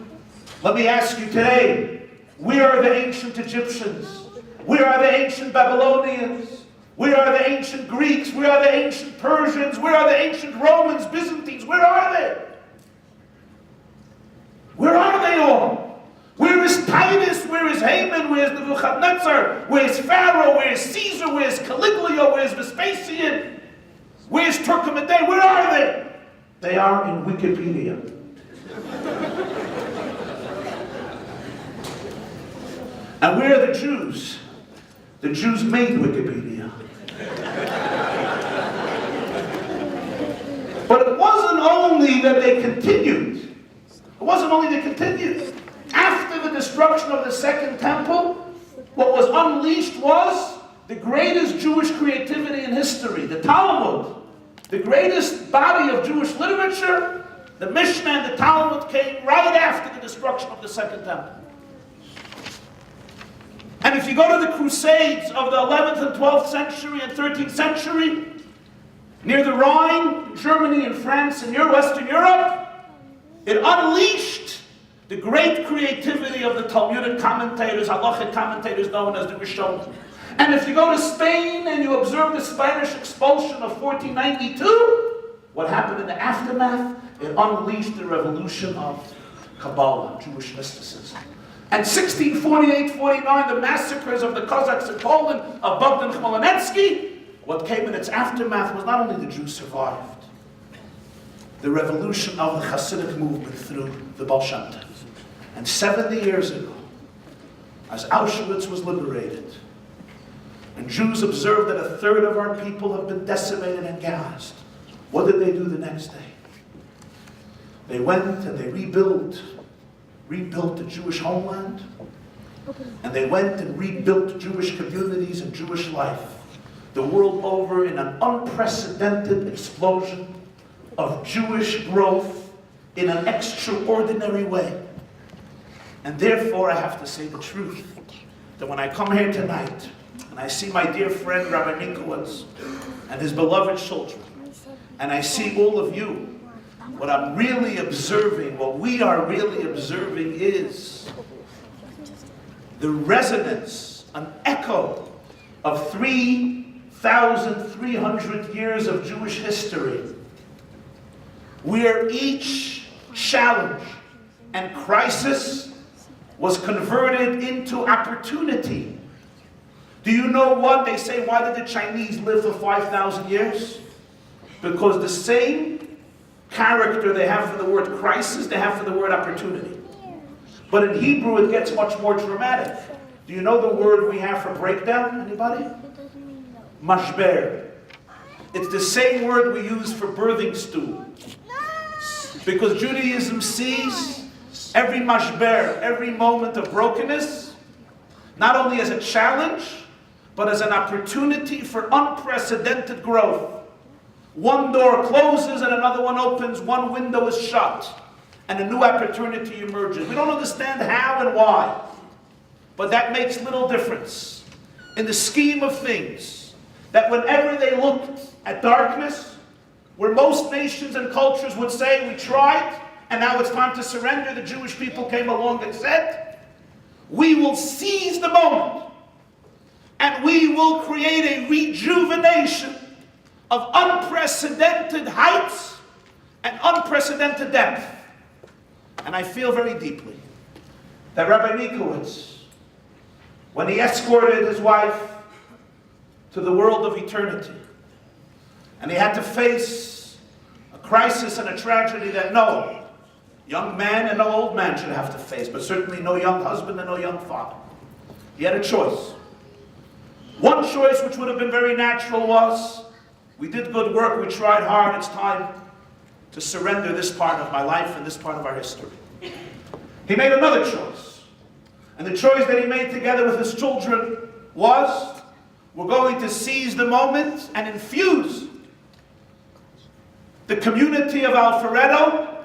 Let me ask you today, we are the ancient Egyptians. We are the ancient Babylonians. We are the ancient Greeks. We are the ancient Persians. We are the ancient Romans, Byzantines. Where are they? Where are they all? Where is Titus? Where is Haman? Where is Nebuchadnezzar? Where is Pharaoh? Where is Caesar? Where is Caligula? Where is Vespasian? Where is Turcomedes? Where are they? They are in Wikipedia. And where are the Jews? The Jews made Wikipedia. But it wasn't only that they continued. It wasn't only they continued. After the destruction of the Second Temple, what was unleashed was the greatest Jewish creativity in history, the Talmud. The greatest body of Jewish literature, the Mishnah and the Talmud came right after the destruction of the Second Temple. And if you go to the Crusades of the 11th and 12th century and 13th century, near the Rhine, Germany and France and Western Europe, it unleashed the great creativity of the Talmudic commentators, halachic commentators known as the Rishonim. And if you go to Spain and you observe the Spanish expulsion of 1492, what happened in the aftermath? It unleashed the revolution of Kabbalah, Jewish mysticism. And 1648-49, the massacres of the Cossacks in Poland, of Bogdan Khmelnytsky, what came in its aftermath was not only the Jews survived, the revolution of the Hasidic movement through the Baal Shem Tov. And 70 years ago, as Auschwitz was liberated, and Jews observed that a third of our people have been decimated and gassed, what did they do the next day? They went and they rebuilt the Jewish homeland, and they went and rebuilt Jewish communities and Jewish life the world over in an unprecedented explosion of Jewish growth in an extraordinary way. And therefore, I have to say the truth, that when I come here tonight, and I see my dear friend Rabbi Minkowitz and his beloved children, and I see all of you, what I'm really observing, what we are really observing is the resonance, an echo of 3,300 years of Jewish history, where each challenge and crisis was converted into opportunity. Do you know what they say? Why did the Chinese live for 5,000 years? Because the same character they have for the word crisis, they have for the word opportunity. But in Hebrew, it gets much more dramatic. Do you know the word we have for breakdown? Anybody? Mashber. It's the same word we use for birthing stool. Because Judaism sees every mashber, every moment of brokenness, not only as a challenge, but as an opportunity for unprecedented growth. One door closes and another one opens, one window is shut, and a new opportunity emerges. We don't understand how and why, but that makes little difference in the scheme of things. That whenever they looked at darkness, where most nations and cultures would say, we tried, and now it's time to surrender, the Jewish people came along and said, we will seize the moment, and we will create a rejuvenation of unprecedented heights and unprecedented depth. And I feel very deeply that Rabbi Minkowitz, when he escorted his wife to the world of eternity, and he had to face a crisis and a tragedy that no young man and no old man should have to face, but certainly no young husband and no young father. He had a choice. One choice which would have been very natural was, we did good work, we tried hard, it's time to surrender this part of my life and this part of our history. He made another choice. And the choice that he made together with his children was, we're going to seize the moment and infuse the community of Alpharetta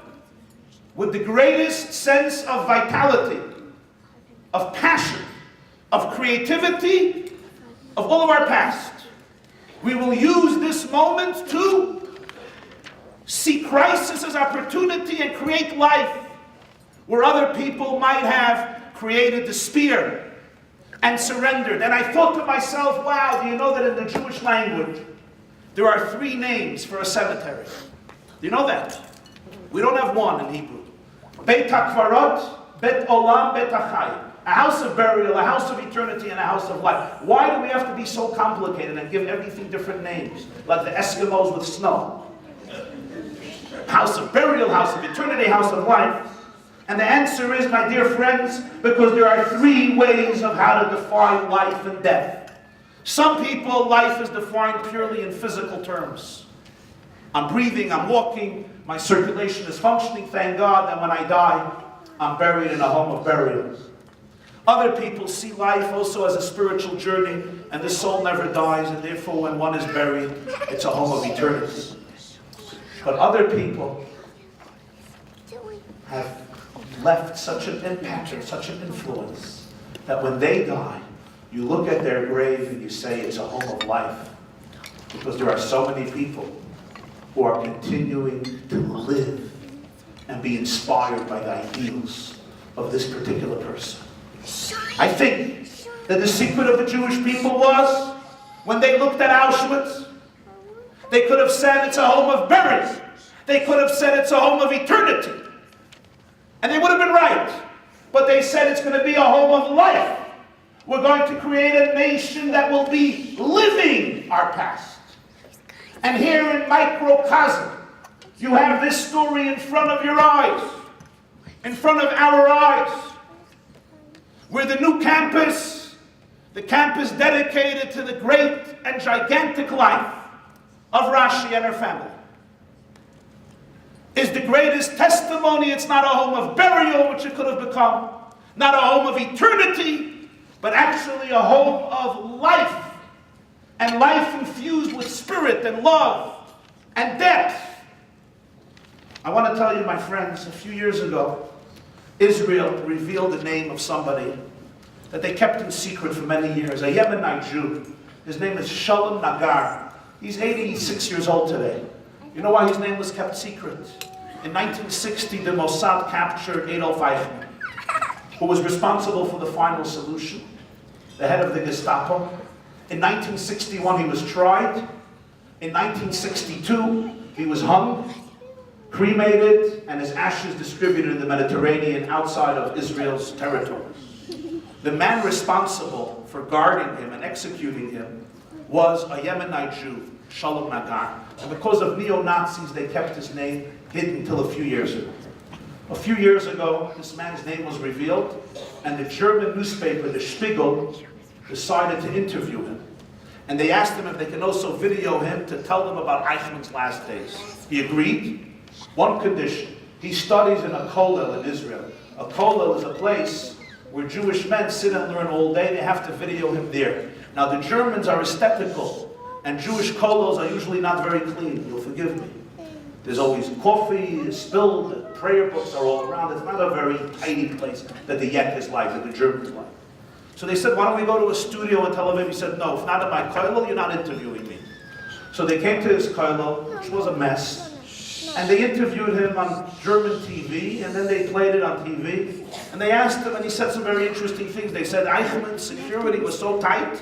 with the greatest sense of vitality, of passion, of creativity, of all of our past. We will use this moment to see crisis as opportunity and create life where other people might have created despair and surrendered. And I thought to myself, wow, do you know that in the Jewish language there are 3 names for a cemetery? Do you know that? We don't have one in Hebrew. Beit HaKvarot, Bet Olam, Bet HaChayim. A house of burial, a house of eternity, and a house of life. Why do we have to be so complicated and give everything different names? Like the Eskimos with snow. House of burial, house of eternity, house of life. And the answer is, my dear friends, because there are 3 ways of how to define life and death. Some people, life is defined purely in physical terms. I'm breathing, I'm walking, my circulation is functioning, thank God, and when I die, I'm buried in a home of burial. Other people see life also as a spiritual journey, and the soul never dies, and therefore when one is buried, it's a home of eternity. But other people have left such an impact and such an influence that when they die, you look at their grave and you say it's a home of life. Because there are so many people who are continuing to live and be inspired by the ideals of this particular person. I think that the secret of the Jewish people was, when they looked at Auschwitz, they could have said it's a home of burial. They could have said it's a home of eternity. And they would have been right. But they said it's going to be a home of life. We're going to create a nation that will be living our past. And here in microcosm, you have this story in front of your eyes. in front of our eyes. We're the new campus, the campus dedicated to the great and gigantic life of Rashi and her family. Is the greatest testimony. It's not a home of burial, which it could have become, not a home of eternity, but actually a home of life, and life infused with spirit and love and depth. I want to tell you, my friends, a few years ago, Israel revealed the name of somebody that they kept in secret for many years, a Yemenite Jew. His name is Shalom Nagar. He's 86 years old today. You know why his name was kept secret? In 1960, the Mossad captured Adolf Eichmann, who was responsible for the final solution, the head of the Gestapo. In 1961, he was tried. In 1962, he was hung, cremated, and his ashes distributed in the Mediterranean outside of Israel's territory. The man responsible for guarding him and executing him was a Yemenite Jew, Shalom Nagar. And because of neo-Nazis, they kept his name hidden until a few years ago. A few years ago, this man's name was revealed, and the German newspaper, the Spiegel, decided to interview him. And they asked him if they can also video him to tell them about Eichmann's last days. He agreed. One condition: he studies in a kollel in Israel. A kollel is a place where Jewish men sit and learn all day. They have to video him there. Now the Germans are aesthetical, and Jewish kollels are usually not very clean. You'll forgive me. There's always coffee spilled, the prayer books are all around. It's not a very tidy place that the Yekkes like, that the Germans like. So they said, why don't we go to a studio in Tel Aviv? He said, no, if not in my kollel, you're not interviewing me. So they came to his kollel, which was a mess, and they interviewed him on German TV, and then they played it on TV. And they asked him, and he said some very interesting things. They said Eichmann's security was so tight,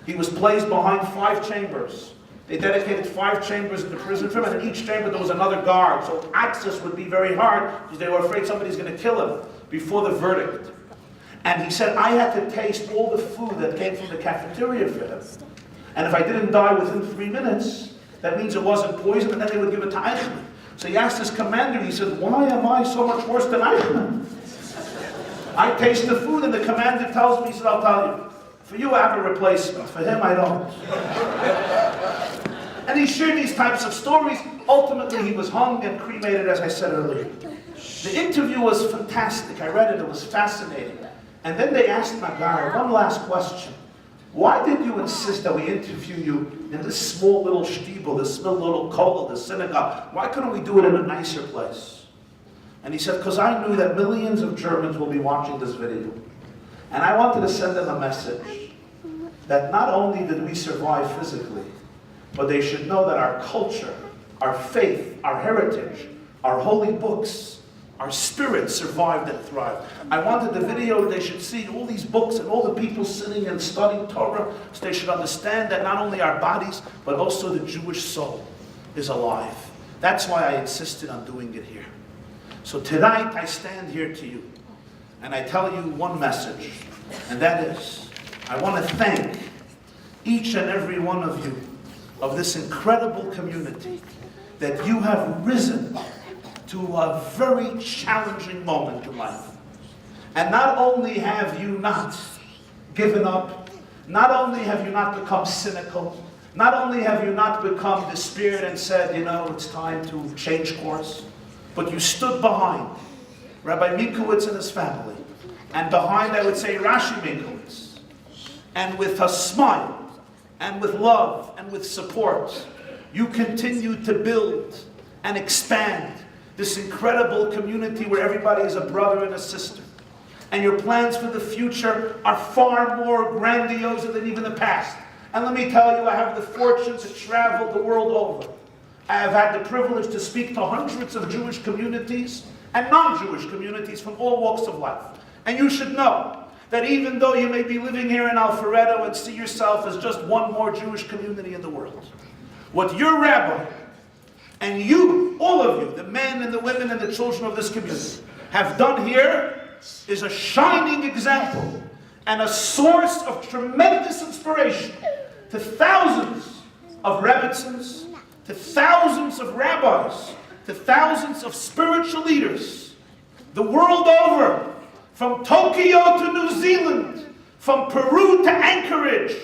he was placed behind 5 chambers. They dedicated 5 chambers in the prison for him, and in each chamber there was another guard. So access would be very hard, because they were afraid somebody's going to kill him before the verdict. And he said, I had to taste all the food that came from the cafeteria for him. And if I didn't die within 3 minutes, that means it wasn't poison, and then they would give it to Eichmann. So he asked his commander, he said, why am I so much worse than Eichmann? I taste the food, and the commander tells me, he said, I'll tell you, for you I have a replacement, for him I don't. And he shared these types of stories. Ultimately he was hung and cremated, as I said earlier. The interview was fantastic. I read it, it was fascinating. And then they asked Nagar one last question. Why did you insist that we interview you in this small little shtibel, this small little kollel, the synagogue? Why couldn't we do it in a nicer place? And he said, because I knew that millions of Germans will be watching this video. And I wanted to send them a message that not only did we survive physically, but they should know that our culture, our faith, our heritage, our holy books, our spirit survived and thrived. I wanted the video, they should see all these books and all the people sitting and studying Torah, so they should understand that not only our bodies, but also the Jewish soul is alive. That's why I insisted on doing it here. So tonight I stand here to you, and I tell you one message, and that is, I want to thank each and every one of you of this incredible community that you have risen to a very challenging moment in life. And not only have you not given up, not only have you not become cynical, not only have you not become despaired and said, you know, it's time to change course, but you stood behind Rabbi Minkowitz and his family, and behind, I would say, Rashi Minkowitz, and with a smile, and with love, and with support, you continue to build and expand this incredible community where everybody is a brother and a sister. And your plans for the future are far more grandiose than even the past. And let me tell you, I have the fortune to travel the world over. I have had the privilege to speak to hundreds of Jewish communities and non-Jewish communities from all walks of life. And you should know that even though you may be living here in Alpharetta and see yourself as just one more Jewish community in the world, what your rabbi and you, all of you, the men and the women and the children of this community, have done here is a shining example and a source of tremendous inspiration to thousands of rebbitzins, to thousands of rabbis, to thousands of spiritual leaders, the world over, from Tokyo to New Zealand, from Peru to Anchorage,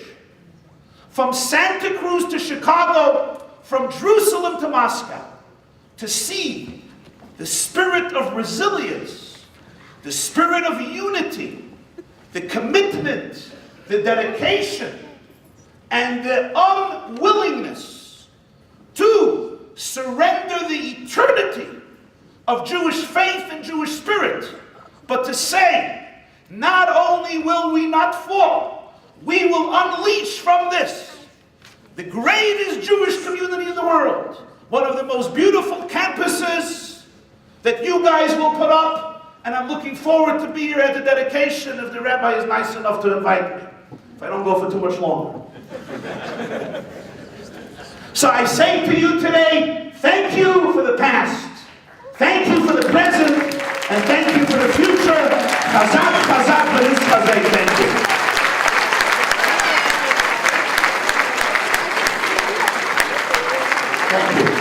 from Santa Cruz to Chicago, from Jerusalem to Moscow, to see the spirit of resilience, the spirit of unity, the commitment, the dedication, and the unwillingness to surrender the eternity of Jewish faith and Jewish spirit, but to say, not only will we not fall, we will unleash from this the greatest Jewish community in the world, one of the most beautiful campuses that you guys will put up, and I'm looking forward to be here at the dedication if the rabbi is nice enough to invite me, if I don't go for too much longer. So I say to you today, thank you for the past, thank you for the present, and thank you for the future. Chazak, chazak, v'nis chazek. Thank you. Thank you.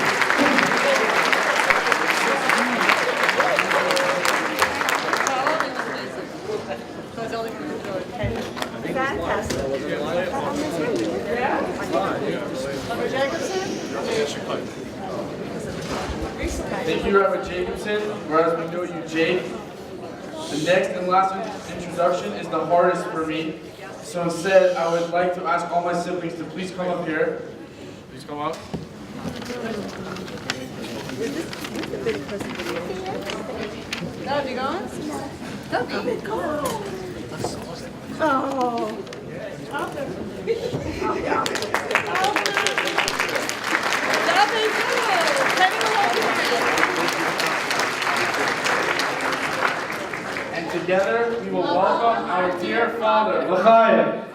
Thank you, Rabbi Jacobson, or as we know you, Jake. The next and last introduction is the hardest for me. So instead, I would like to ask all my siblings to please come up here. Please come up. No, be gone? Don't be gone. Oh. And together, we will welcome our dear father, Lchaim.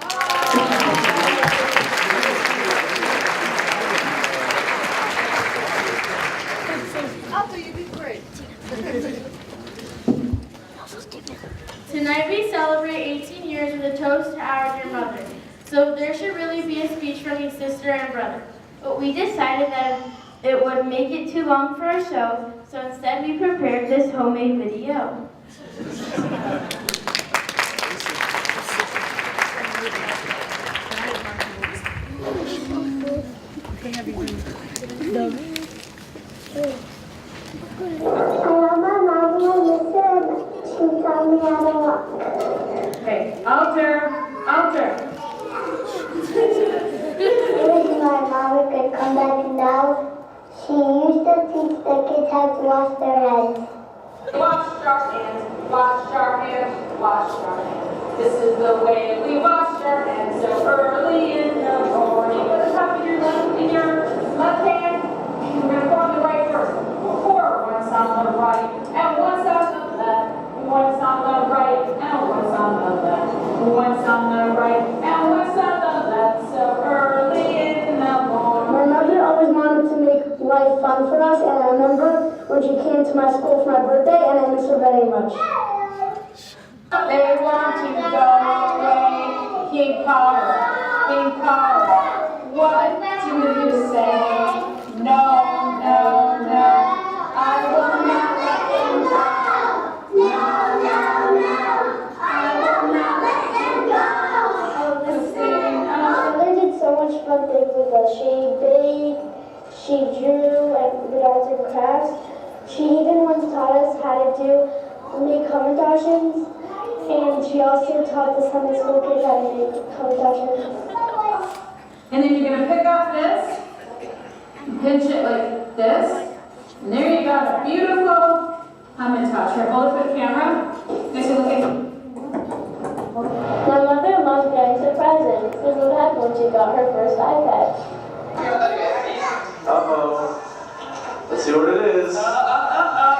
Tonight we celebrate 18 years with a toast to our dear mother. So there should really be a speech from your sister and brother. But we decided that it would make it too long for our show, so instead we prepared this homemade video. Okay, altar. My mom could come back now. She used to teach the kids how to wash their hands. Wash our hands, wash our hands, wash our hands. This is the way we wash our hands so early in the morning. Put the top of your left in your left hand. We're going to go on the right first. Pour once on the right and once on the left. Once on the right and once on the left. Once on the right and once on the left. So early in the morning. My mother always wanted to make life fun for us, and I remember when she came to my school for my birthday, and I miss her very much. They want to go away. King Kara, King Kara, what do you say? No, no, no, I will not let him go. No, no, no, I will not let him go. Oh, listen, My mother did so much fun things with us. She baked, she drew, and did arts and crafts. She even once taught us how to make hamantashes, and she also taught the Sunday school kids how to make hamantashes. and then you're going to pick up this, pinch it like this, and there you got a beautiful hamantash. Here, hold it for the camera. Nice to look at. My mother loved getting surprises. This is what happened when she got her first iPad. Uh-oh. Let's see what it is.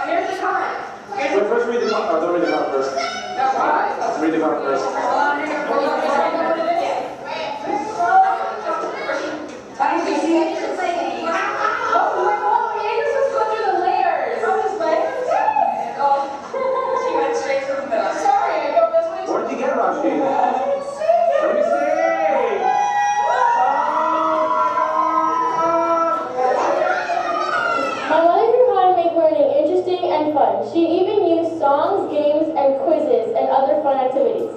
Here's the card. Wait, first read the card. Oh, don't read the card first. Let's read the card first. What did you get, Rashi? Let me see. My mother knew how to make learning interesting and fun. She even used songs, games, and quizzes, and other fun activities.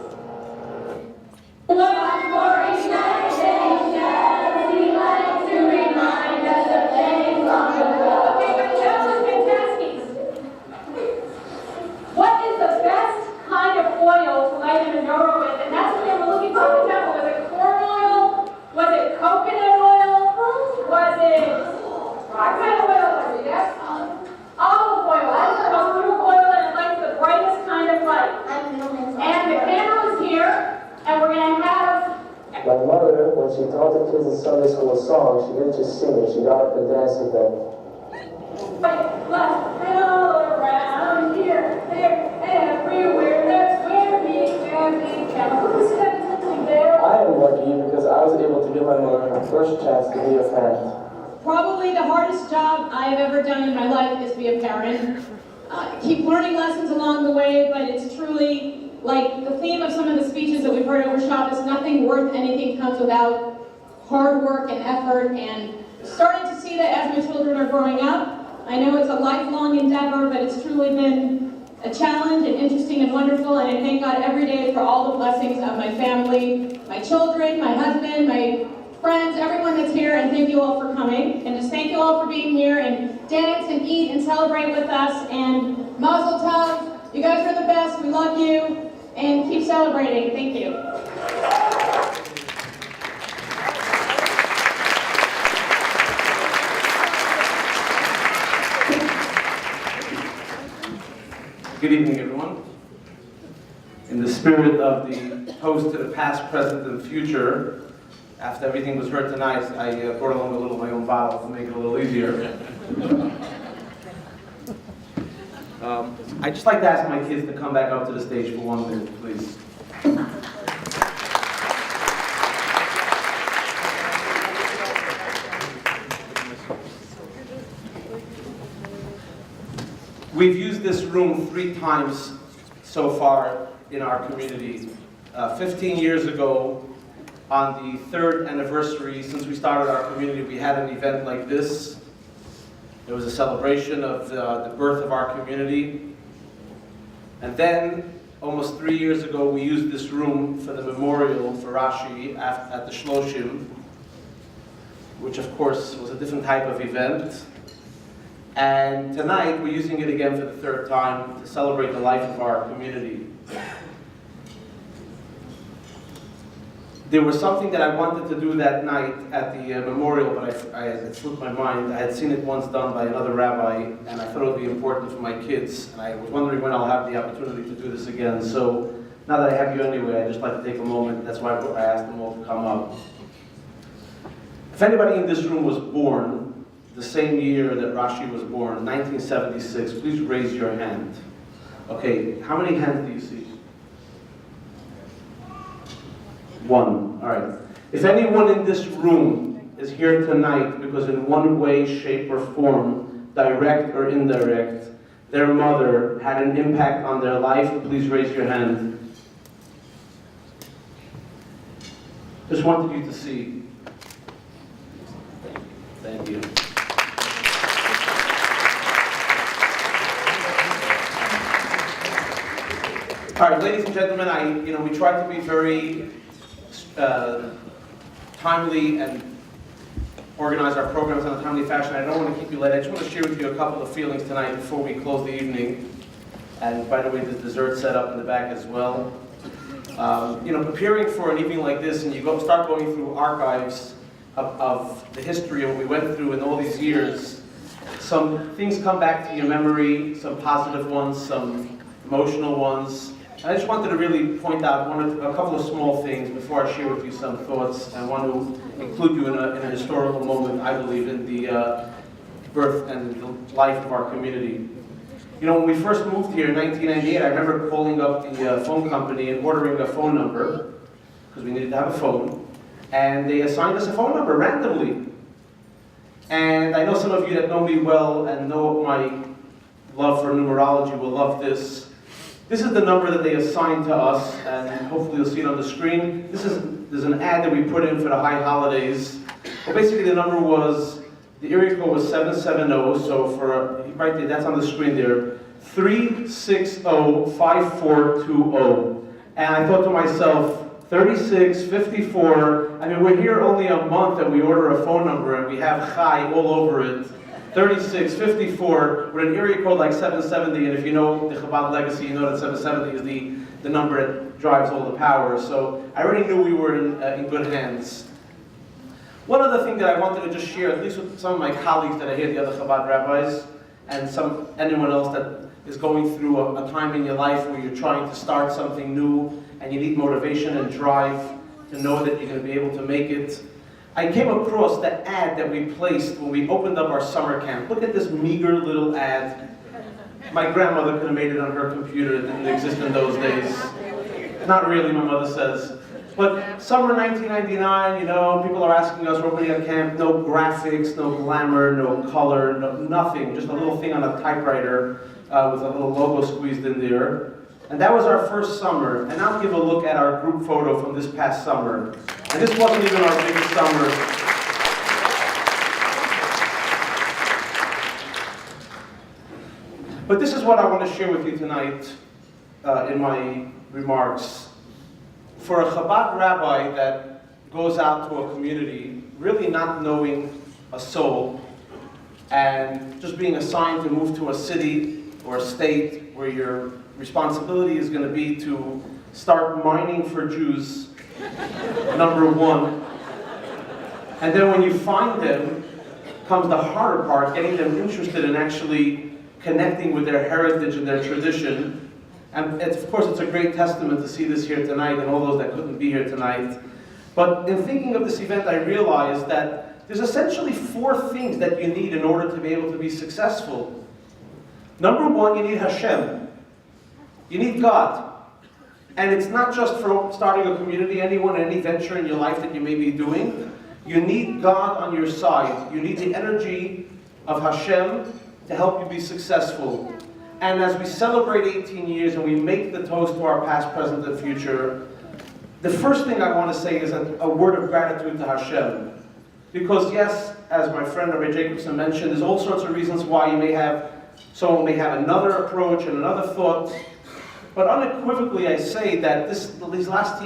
What is the best kind of oil to light a menorah with? And that's what they were looking for. For example, was it corn oil? Was it coconut oil? Was it what kind of oil was it? Yes? Olive oil. That's the most pure oil and it lights the brightest kind of light. And the camera is here, and we're going to have. My mother, when she taught the kids in Sunday school a song, she didn't just sing it, she got up and danced with them. Left and all around here, there, everywhere. That's where we can be found. Who's there? I am lucky because I was able to give my mother her first chance to be a parent. Probably the hardest job I have ever done in my life is be a parent. Keep learning lessons along the way, but it's truly like the theme of some of the speeches that we've heard over Shabbos, nothing worth anything comes without hard work and effort, and starting to see that as my children are growing up. I know it's a lifelong endeavor, but it's truly been a challenge and interesting and wonderful, and I thank God every day for all the blessings of my family, my children, my husband, my friends, everyone that's here, and thank you all for coming. And just thank you all for being here and dance and eat and celebrate with us, and Mazel Tov. You guys are the best. We love you. And keep celebrating. Thank you. Good evening, everyone. In the spirit of the toast to the past, present, and future, after everything was heard tonight, I brought along a little of my own bottle to make it a little easier. I'd just like to ask my kids to come back up to the stage for 1 minute, please. We've used this room 3 times so far in our community. 15 years ago, on the 3rd anniversary since we started our community, we had an event like this. It was a celebration of the birth of our community. And then, almost 3 years ago, we used this room for the memorial for Rashi at the Lchaim, which of course was a different type of event. And tonight, we're using it again for the 3rd time to celebrate the life of our community. There was something that I wanted to do that night at the memorial, but it slipped my mind. I had seen it once done by another rabbi, and I thought it would be important for my kids. And I was wondering when I'll have the opportunity to do this again. So now that I have you anyway, I'd just like to take a moment. That's why I asked them all to come up. If anybody in this room was born the same year that Rashi was born, 1976, please raise your hand. Okay, how many hands do you see? 1. All right. If anyone in this room is here tonight because in one way, shape, or form, direct or indirect, their mother had an impact on their life, please raise your hand. Just wanted you to see. Thank you. All right, ladies and gentlemen, we try to be very timely and organize our programs in a timely fashion. I don't want to keep you late. I just want to share with you a couple of feelings tonight before we close the evening. And by the way, there's dessert set up in the back as well. Preparing for an evening like this, and you start going through archives of the history of what we went through in all these years, some things come back to your memory, some positive ones, some emotional ones. I just wanted to really point out a couple of small things before I share with you some thoughts. I want to include you in a historical moment, I believe, in the birth and the life of our community. When we first moved here in 1998, I remember calling up the phone company and ordering a phone number, because we needed to have a phone, and they assigned us a phone number randomly. And I know some of you that know me well and know my love for numerology will love this. This is the number that they assigned to us, and hopefully you'll see it on the screen. There's an ad that we put in for the high holidays. Well, basically the number was, the area code was 770, so right there, that's on the screen there. 360-5420. And I thought to myself, 36, 54, I mean, we're here only a month and we order a phone number and we have Chai all over it. 36, 54, with an area code like 770, and if you know the Chabad legacy, you know that 770 is the number that drives all the power. So I already knew we were in good hands. One other thing that I wanted to just share, at least with some of my colleagues that I hear, the other Chabad rabbis, and anyone else that is going through a time in your life where you're trying to start something new and you need motivation and drive to know that you're going to be able to make it. I came across the ad that we placed when we opened up our summer camp. Look at this meager little ad. My grandmother could have made it on her computer. It didn't exist in those days. Not really, my mother says. But summer 1999, you know, people are asking us, we're opening a camp, no graphics, no glamour, no color, nothing. Just a little thing on a typewriter with a little logo squeezed in there. And that was our first summer. And I'll give a look at our group photo from this past summer. And this wasn't even our biggest summer. But this is what I want to share with you tonight in my remarks. For a Chabad rabbi that goes out to a community, really not knowing a soul, and just being assigned to move to a city or a state where your responsibility is going to be to start mining for Jews, number one. And then when you find them, comes the harder part, getting them interested in actually connecting with their heritage and their tradition. And of course, it's a great testament to see this here tonight and all those that couldn't be here tonight. But in thinking of this event, I realized that there's essentially 4 things that you need in order to be able to be successful. Number one, you need Hashem. You need God. And it's not just for starting a community, anyone, any venture in your life that you may be doing. You need God on your side. You need the energy of Hashem to help you be successful. And as we celebrate 18 years and we make the toast to our past, present, and future, the first thing I want to say is a word of gratitude to Hashem. Because yes, as my friend Rabbi Jacobson mentioned, there's all sorts of reasons why someone may have another approach and another thought. But unequivocally I say that these last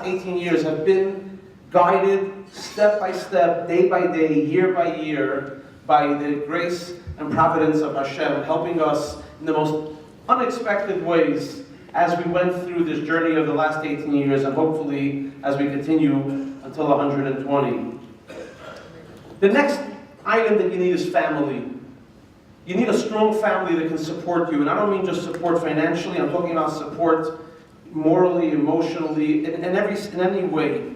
18 years have been guided step by step, day by day, year by year, by the grace and providence of Hashem, helping us in the most unexpected ways as we went through this journey of the last 18 years, and hopefully as we continue until 120. The next item that you need is family. You need a strong family that can support you, and I don't mean just support financially, I'm talking about support morally, emotionally, in any way.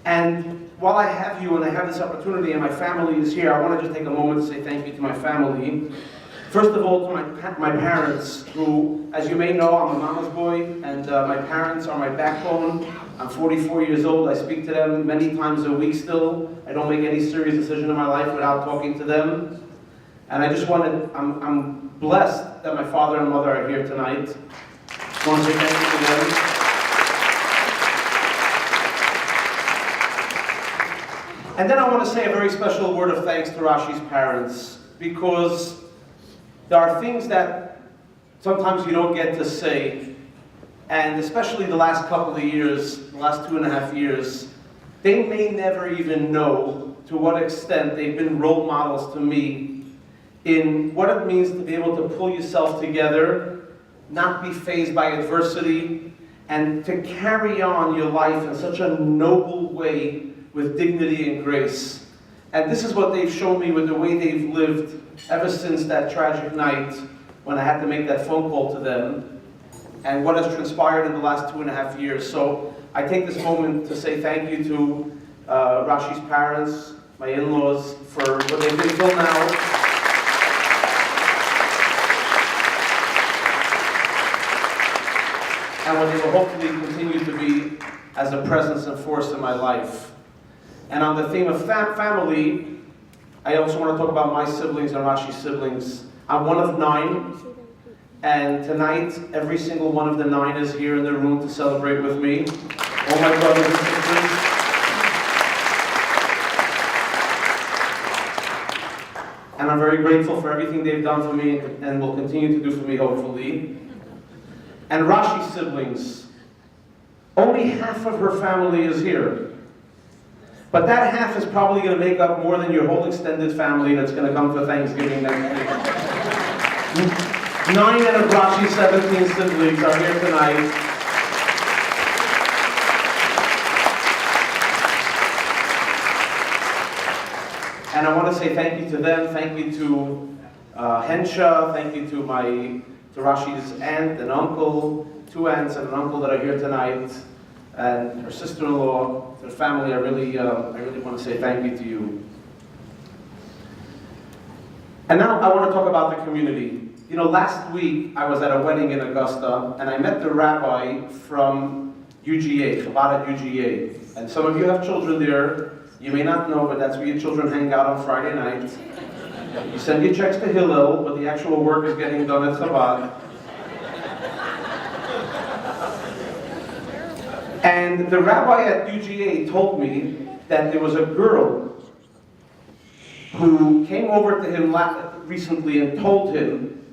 And while I have you and I have this opportunity and my family is here, I want to just take a moment to say thank you to my family. First of all, to my parents, who, as you may know, I'm a mama's boy, and my parents are my backbone. I'm 44 years old. I speak to them many times a week still. I don't make any serious decision in my life without talking to them. And I just I'm blessed that my father and mother are here tonight. I want to say thank you to them. And then I want to say a very special word of thanks to Rashi's parents, because there are things that sometimes you don't get to say, and especially the last couple of years, the last 2.5 years, they may never even know to what extent they've been role models to me in what it means to be able to pull yourself together, not be fazed by adversity, and to carry on your life in such a noble way with dignity and grace. And this is what they've shown me with the way they've lived ever since that tragic night when I had to make that phone call to them, and what has transpired in the last 2.5 years. So I take this moment to say thank you to Rashi's parents, my in-laws, for what they've been till now. And what they will hopefully continue to be as a presence and force in my life. And on the theme of family, I also want to talk about my siblings and Rashi's siblings. I'm one of 9, and tonight, every single one of the 9 is here in the room to celebrate with me. All my brothers and sisters. And and I'm very grateful for everything they've done for me and will continue to do for me, hopefully. And Rashi's siblings. Only half of her family is here. But that half is probably going to make up more than your whole extended family that's going to come for Thanksgiving next week. 9 out of Rashi's 17 siblings are here tonight. And I want to say thank you to them, thank you to Hensha, thank you to Rashi's aunt and uncle, 2 aunts and an uncle that are here tonight, and her sister-in-law, their family. I really want to say thank you to you. And now I want to talk about the community. You know, last week I was at a wedding in Augusta, and I met the rabbi from UGA, Chabad of UGA. And some of you have children there. You may not know, but that's where your children hang out on Friday night. You send your checks to Hillel, but the actual work is getting done at Chabad. And the rabbi at UGA told me that there was a girl who came over to him recently and told him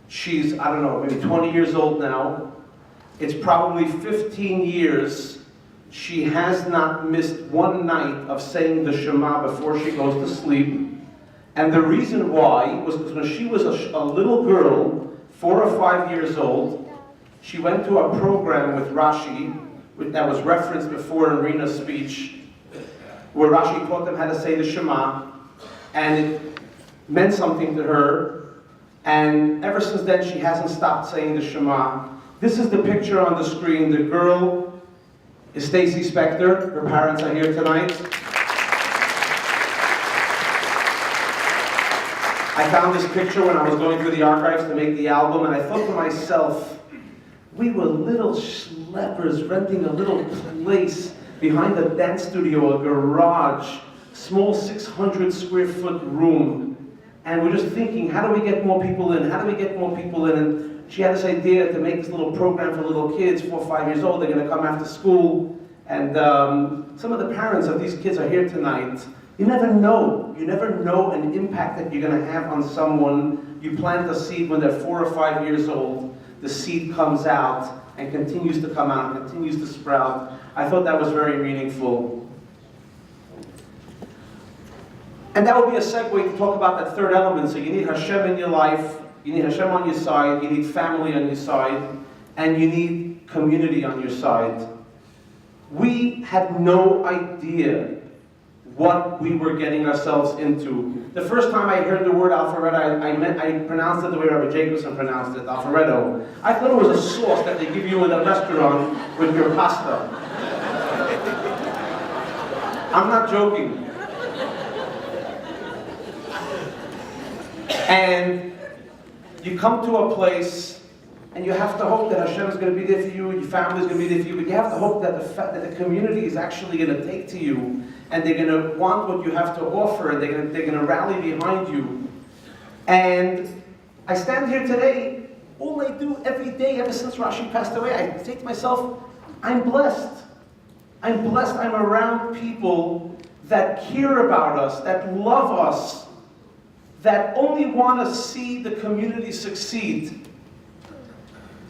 she's, I don't know, maybe 20 years old now. It's probably 15 years. She has not missed one night of saying the Shema before she goes to sleep. And the reason why was because when she was a little girl, 4 or 5 years old, she went to a program with Rashi that was referenced before in Rena's speech, where Rashi taught them how to say the Shema, and it meant something to her. And ever since then, she hasn't stopped saying the Shema. This is the picture on the screen. The girl is Stacy Spector. Her parents are here tonight. I found this picture when I was going through the archives to make the album, and I thought to myself, we were little schleppers renting a little place behind a dance studio, a garage, small 600 square foot room. And we're just thinking, how do we get more people in? How do we get more people in? And she had this idea to make this little program for little kids, 4 or 5 years old. They're going to come after school. And some of the parents of these kids are here tonight. You never know. You never know an impact that you're going to have on someone. You plant a seed when they're 4 or 5 years old. The seed comes out and continues to come out, continues to sprout. I thought that was very meaningful. And that would be a segue to talk about that third element. So you need Hashem in your life. You need Hashem on your side, you need family on your side, and you need community on your side. We had no idea what we were getting ourselves into. The first time I heard the word Alpharetta, I pronounced it the way Rabbi Jacobson pronounced it, Alpharetto. I thought it was a sauce that they give you in a restaurant with your pasta. I'm not joking. And you come to a place, and you have to hope that Hashem is going to be there for you, and your family is going to be there for you, but you have to hope that the community is actually going to take to you, and they're going to want what you have to offer, and they're going to rally behind you. And I stand here today, all I do every day, ever since Rashi passed away, I say to myself, I'm blessed. I'm blessed. I'm around people that care about us, that love us, that only want to see the community succeed.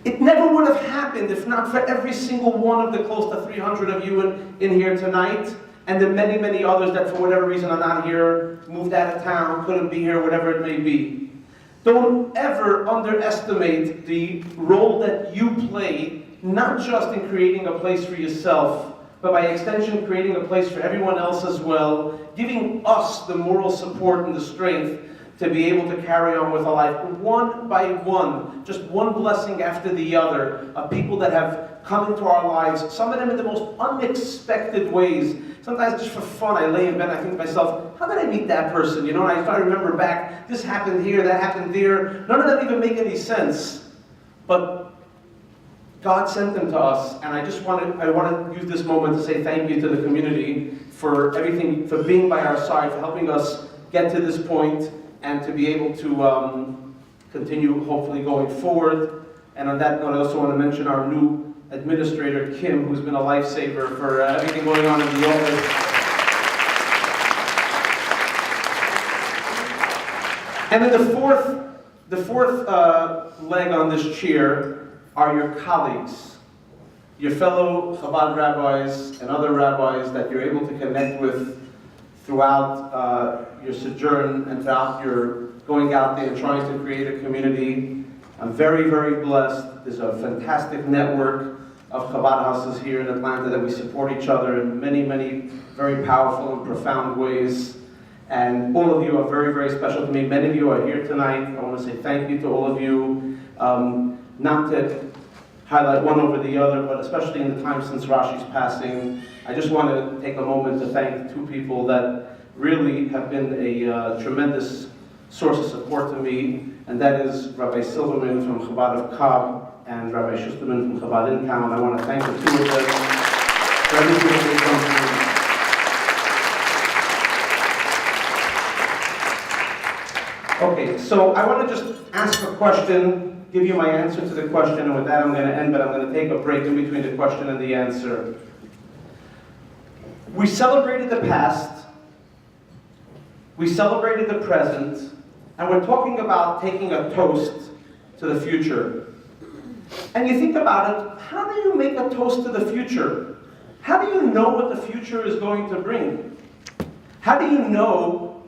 It never would have happened if not for every single one of the close to 300 of you in here tonight, and the many, many others that for whatever reason are not here, moved out of town, couldn't be here, whatever it may be. Don't ever underestimate the role that you play, not just in creating a place for yourself, but by extension creating a place for everyone else as well, giving us the moral support and the strength to be able to carry on with a life, one by one, just one blessing after the other, of people that have come into our lives, some of them in the most unexpected ways. Sometimes just for fun, I lay in bed and I think to myself, how did I meet that person? You know, and I start to remember back, this happened here, that happened there. None of them even make any sense. But God sent them to us, and I want to use this moment to say thank you to the community for everything, for being by our side, for helping us get to this point, and to be able to continue hopefully going forward. And on that note, I also want to mention our new administrator, Kim, who's been a lifesaver for everything going on in the office. And then the fourth leg on this chair are your colleagues, your fellow Chabad rabbis and other rabbis that you're able to connect with throughout your sojourn and throughout your going out there and trying to create a community. I'm very, very blessed. There's a fantastic network of Chabad houses here in Atlanta that we support each other in many, many very powerful and profound ways. And all of you are very, very special to me. Many of you are here tonight. I want to say thank you to all of you. Not to highlight one over the other, but especially in the time since Rashi's passing, I just want to take a moment to thank two people that really have been a tremendous source of support to me, and that is Rabbi Silverman from Chabad of Cobb and Rabbi Schusterman from Chabad in Town. I want to thank the two of them for everything that they've done for me. Okay, so I want to just ask a question, give you my answer to the question, and with that I'm going to end, but I'm going to take a break in between the question and the answer. We celebrated the past, we celebrated the present, and we're talking about taking a toast to the future. And you think about it, how do you make a toast to the future? How do you know what the future is going to bring? How do you know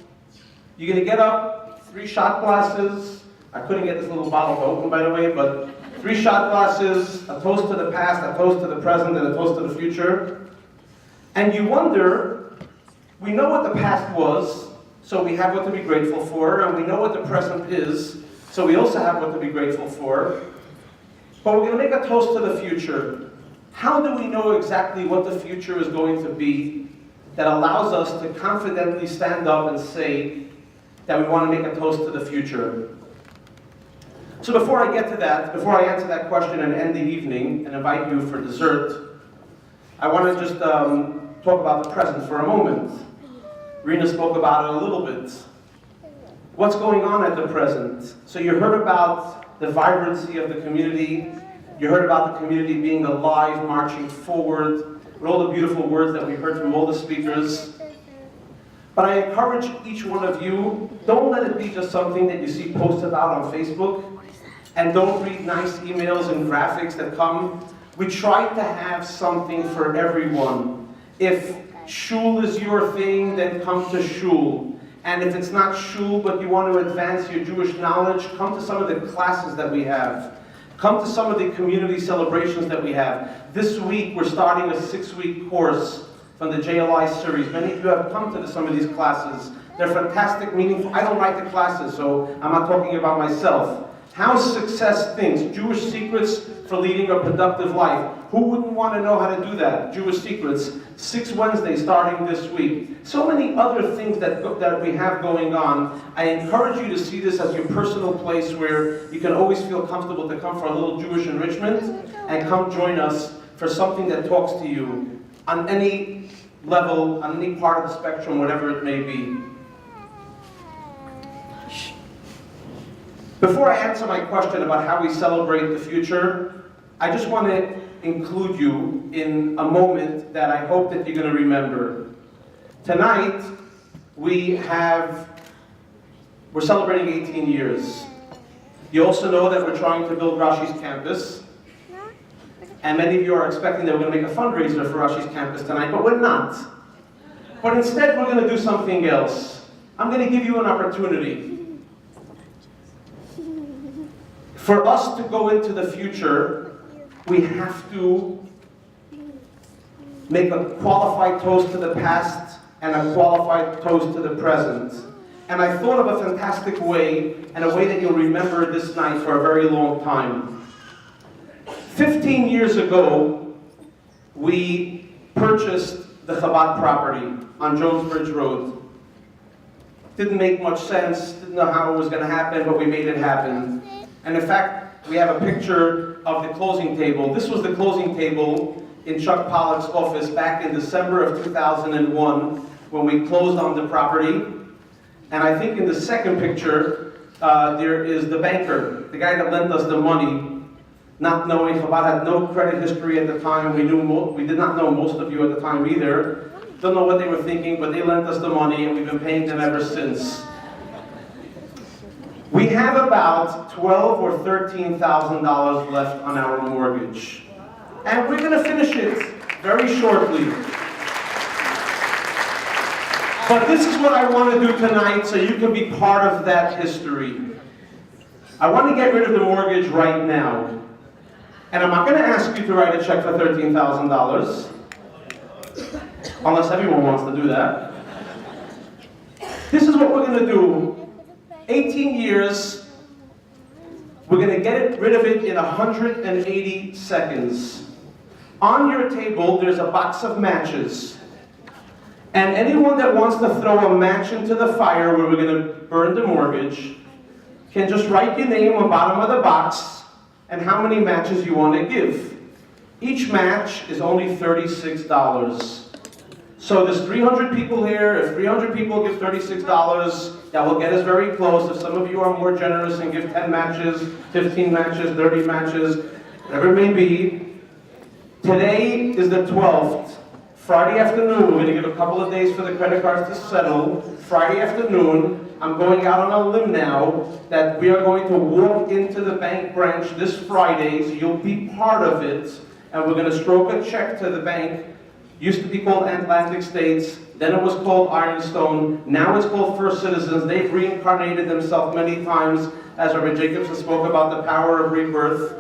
you're going to get up, 3 shot glasses, I couldn't get this little bottle to open, by the way, but 3 shot glasses, a toast to the past, a toast to the present, and a toast to the future. And you wonder, we know what the past was, so we have what to be grateful for, and we know what the present is, so we also have what to be grateful for. But we're going to make a toast to the future. How do we know exactly what the future is going to be that allows us to confidently stand up and say that we want to make a toast to the future? So before I get to that, before I answer that question and end the evening and invite you for dessert, I want to just talk about the present for a moment. Rena spoke about it a little bit. What's going on at the present? So you heard about the vibrancy of the community. You heard about the community being alive, marching forward, with all the beautiful words that we heard from all the speakers. But I encourage each one of you, don't let it be just something that you see posted out on Facebook, and don't read nice emails and graphics that come. We try to have something for everyone. If shul is your thing, then come to shul. And if it's not shul, but you want to advance your Jewish knowledge, come to some of the classes that we have. Come to some of the community celebrations that we have. This week, we're starting a 6-week course from the JLI series. Many of you have come to some of these classes. They're fantastic, meaningful. I don't write the classes, so I'm not talking about myself. How success thinks, Jewish secrets for leading a productive life. Who wouldn't want to know how to do that? Jewish secrets, 6 Wednesdays starting this week. So many other things that we have going on. I encourage you to see this as your personal place where you can always feel comfortable to come for a little Jewish enrichment and come join us for something that talks to you on any level, on any part of the spectrum, whatever it may be. Before I answer my question about how we celebrate the future, I just want to include you in a moment that I hope that you're going to remember. Tonight, we're celebrating 18 years. You also know that we're trying to build Rashi's campus. And many of you are expecting that we're going to make a fundraiser for Rashi's campus tonight, but we're not. But instead, we're going to do something else. I'm going to give you an opportunity. For us to go into the future, we have to make a qualified toast to the past and a qualified toast to the present. And I thought of a fantastic way, and a way that you'll remember this night for a very long time. 15 years ago, we purchased the Chabad property on Jonesbridge Road. Didn't make much sense, didn't know how it was going to happen, but we made it happen. And in fact, we have a picture of the closing table. This was the closing table in Chuck Pollock's office back in December of 2001 when we closed on the property. And I think in the second picture, there is the banker, the guy that lent us the money, not knowing Chabad had no credit history at the time. We did not know most of you at the time either. Don't know what they were thinking, but they lent us the money and we've been paying them ever since. We have about $12,000 or $13,000 left on our mortgage. And we're going to finish it very shortly. But this is what I want to do tonight so you can be part of that history. I want to get rid of the mortgage right now. And I'm not going to ask you to write a check for $13,000. Unless everyone wants to do that. This is what we're going to do. 18 years, we're going to get rid of it in 180 seconds. On your table, there's a box of matches. And anyone that wants to throw a match into the fire where we're going to burn the mortgage can just write your name on the bottom of the box and how many matches you want to give. Each match is only $36. So there's 300 people here. If 300 people give $36, that will get us very close. If some of you are more generous and give 10 matches, 15 matches, 30 matches, whatever it may be. Today is the 12th. Friday afternoon, we're going to give a couple of days for the credit cards to settle. Friday afternoon, I'm going out on a limb now that we are going to walk into the bank branch this Friday, so you'll be part of it. And we're going to stroke a check to the bank. Used to be called Atlantic States, then it was called Ironstone, now it's called First Citizens. They've reincarnated themselves many times, as Rabbi Jacobson spoke about the power of rebirth.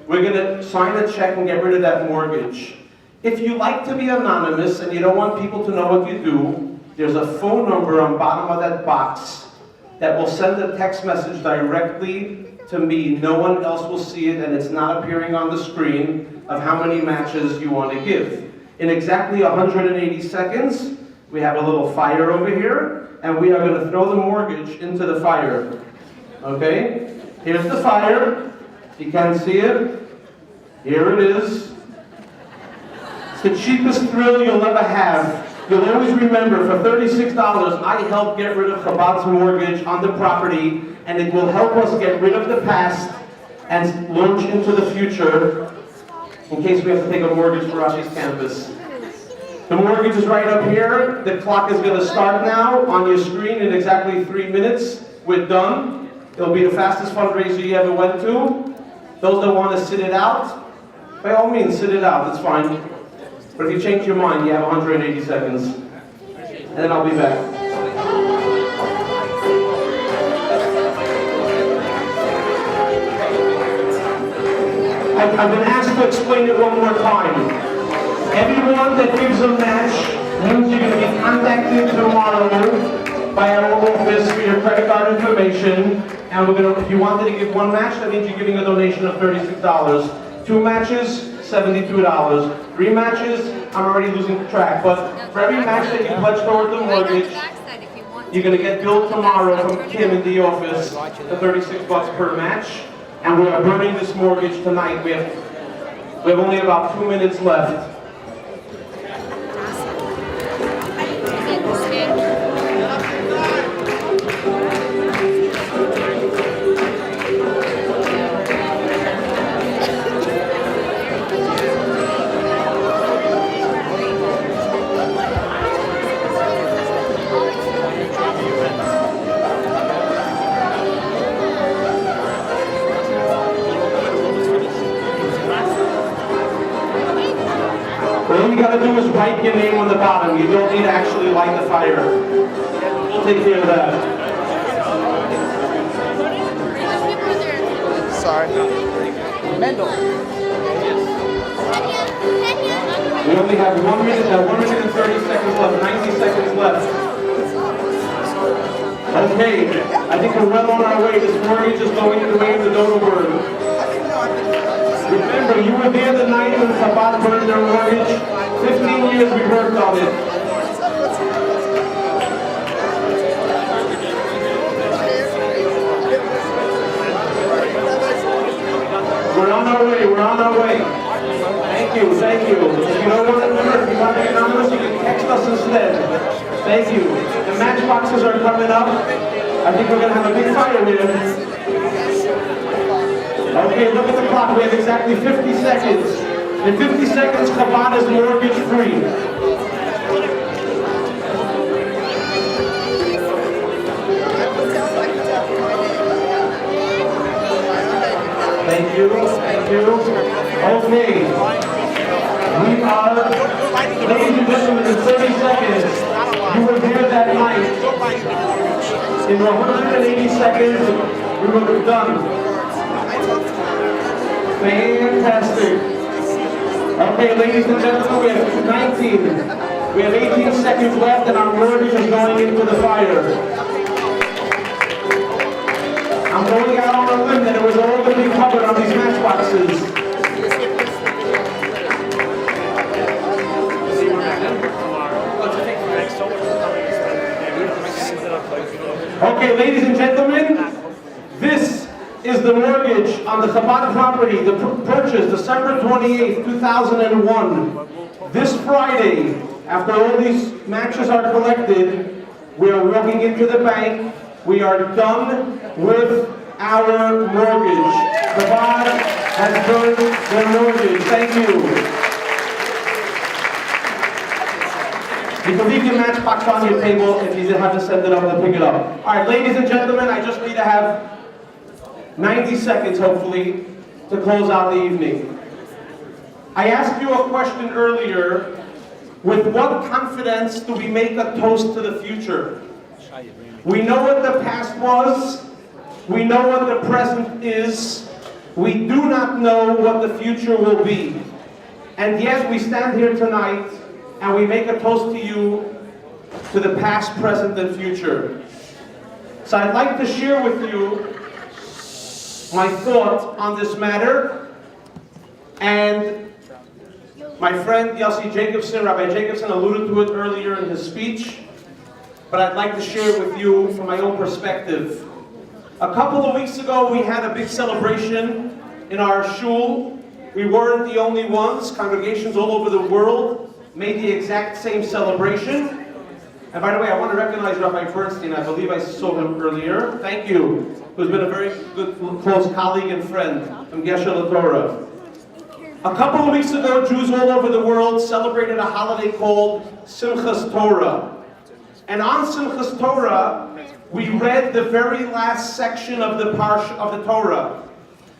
We're going to sign a check and get rid of that mortgage. If you like to be anonymous and you don't want people to know what you do, there's a phone number on the bottom of that box that will send a text message directly to me. No one else will see it, and it's not appearing on the screen of how many matches you want to give. In exactly 180 seconds, we have a little fire over here, and we are going to throw the mortgage into the fire. Okay? Here's the fire. If you can't see it, here it is. It's the cheapest thrill you'll ever have. You'll always remember, for $36, I helped get rid of Chabad's mortgage on the property, and it will help us get rid of the past and launch into the future in case we have to take a mortgage for Rashi's campus. The mortgage is right up here. The clock is going to start now on your screen in exactly 3 minutes. We're done. It'll be the fastest fundraiser you ever went to. Those that want to sit it out, by all means, sit it out. It's fine. But if you change your mind, you have 180 seconds. And then I'll be back. I've been asked to explain it one more time. Everyone that gives a match means you're going to be contacted tomorrow by our office for your credit card information. And we're going to, if you wanted to give one match, that means you're giving a donation of $36. 2 matches, $72. 3 matches, I'm already losing track. But for every match that you pledge toward the mortgage, you're going to get billed tomorrow from Kim in the office for $36 per match. And we are burning this mortgage tonight. We have only about 2 minutes left. All you gotta do is write your name on the bottom. You don't need to actually light the fire. We'll take care of that. Sorry. Mendel. We only have 1 minute, 1 minute and 30 seconds left, 90 seconds left. Okay, I think we're well on our way. This mortgage is going in the way of the donor word. Remember, you were there the night when Chabad burned their mortgage. 15 years we worked on it. We're on our way, we're on our way. Thank you, thank you. If you don't want to remember, if you want to be anonymous, you can text us instead. Thank you. The matchboxes are coming up. I think we're going to have a big fire here. Okay, look at the clock. We have exactly 50 seconds. In 50 seconds, Chabad is mortgage free. you. Thank you. Okay. We are, ladies and gentlemen, in 30 seconds, you were here that night. In 180 seconds, we will be done. Fantastic. Okay, ladies and gentlemen, we have 19. We have 18 seconds left and our mortgage is going into the fire. I'm going out on a limb that it was all going to be covered on these matchboxes. Okay, ladies and gentlemen, this is the mortgage on the Chabad property, the purchase, December 28th, 2001. This Friday, after all these matches are collected, we are walking into the bank. We are done with our mortgage. Chabad has burned their mortgage. Thank you. You can leave your matchbox on your table. If you have to send it up, then pick it up. All right, ladies and gentlemen, I just need to have 90 seconds, hopefully, to close out the evening. I asked you a question earlier. With what confidence do we make a toast to the future? We know what the past was. We know what the present is. We do not know what the future will be. And yet we stand here tonight and we make a toast to you, to the past, present, and future. So I'd like to share with you my thought on this matter. And my friend Yossi Jacobson, Rabbi Jacobson, alluded to it earlier in his speech. But I'd like to share it with you from my own perspective. A couple of weeks ago, we had a big celebration in our shul. We weren't the only ones. Congregations all over the world made the exact same celebration. And by the way, I want to recognize Rabbi Bernstein. I believe I saw him earlier. Thank you. Who's been a very good, close colleague and friend from Gesher Torah. A couple of weeks ago, Jews all over the world celebrated a holiday called Simchas Torah. And on Simchas Torah, we read the very last section of the Torah.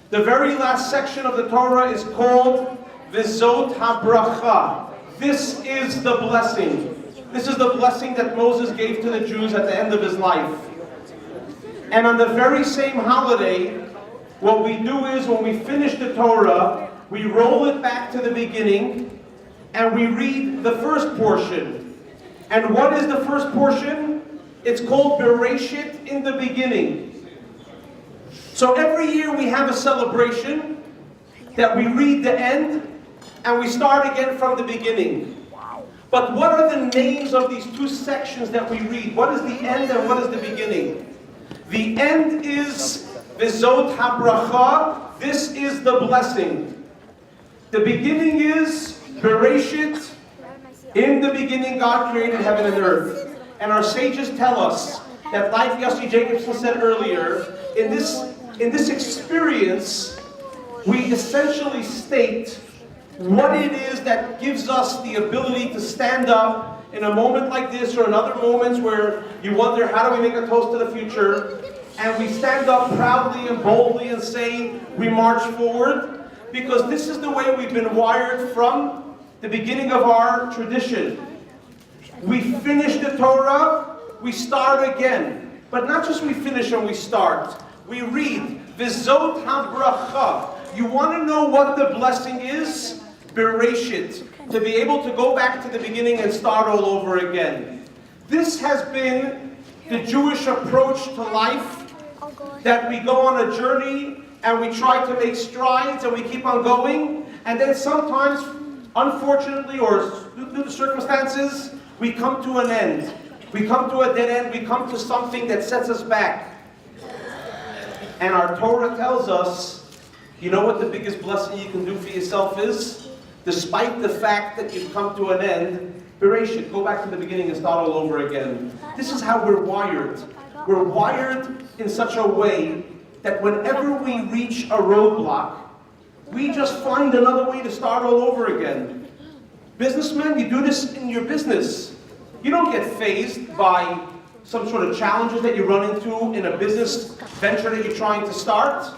The very last section of the Torah is called V'zot HaBracha. This is the blessing. This is the blessing that Moses gave to the Jews at the end of his life. And on the very same holiday, what we do is when we finish the Torah, we roll it back to the beginning and we read the first portion. And what is the first portion? It's called Bereshit, in the beginning. So every year we have a celebration that we read the end and we start again from the beginning. But what are the names of these two sections that we read? What is the end and what is the beginning? The end is V'zot HaBracha. This is the blessing. The beginning is Bereshit. In the beginning, God created heaven and earth. And our sages tell us that, like Yossi Jacobson said earlier, in this experience, we essentially state what it is that gives us the ability to stand up in a moment like this or in other moments where you wonder, how do we make a toast to the future? And we stand up proudly and boldly and say, we march forward, because this is the way we've been wired from the beginning of our tradition. We finish the Torah, we start again. But not just we finish and we start. We read, V'zot HaBracha. You want to know what the blessing is? Bereshit. To be able to go back to the beginning and start all over again. This has been the Jewish approach to life, that we go on a journey and we try to make strides and we keep on going, and then sometimes, unfortunately or due to circumstances, we come to an end. We come to a dead end, we come to something that sets us back. And our Torah tells us, you know what the biggest blessing you can do for yourself is? Despite the fact that you've come to an end, Bereshit, go back to the beginning and start all over again. This is how we're wired. We're wired in such a way that whenever we reach a roadblock, we just find another way to start all over again. Businessmen, you do this in your business. You don't get fazed by some sort of challenges that you run into in a business venture that you're trying to start.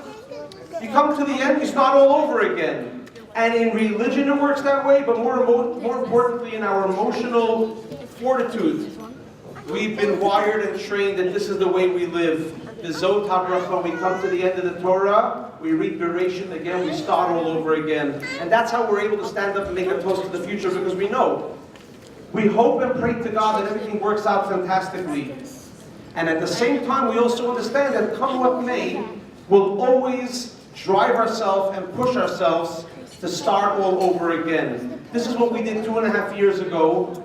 You come to the end, you start all over again. And in religion it works that way, but more importantly in our emotional fortitude. We've been wired and trained that this is the way we live. The Zot HaBracha, we come to the end of the Torah, we read Bereshit again, we start all over again. And that's how we're able to stand up and make a toast to the future, because we know. We hope and pray to God that everything works out fantastically. And at the same time, we also understand that come what may, we'll always drive ourselves and push ourselves to start all over again. This is what we did 2.5 years ago,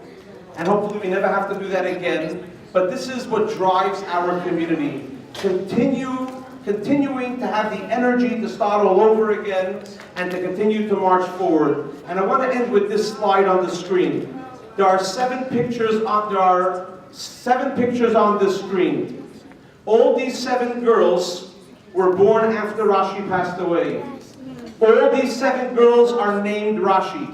and hopefully we never have to do that again. But this is what drives our community. Continuing to have the energy to start all over again and to continue to march forward. And I want to end with this slide on the screen. There are 7 pictures on the screen. All these 7 girls were born after Rashi passed away. All these 7 girls are named Rashi.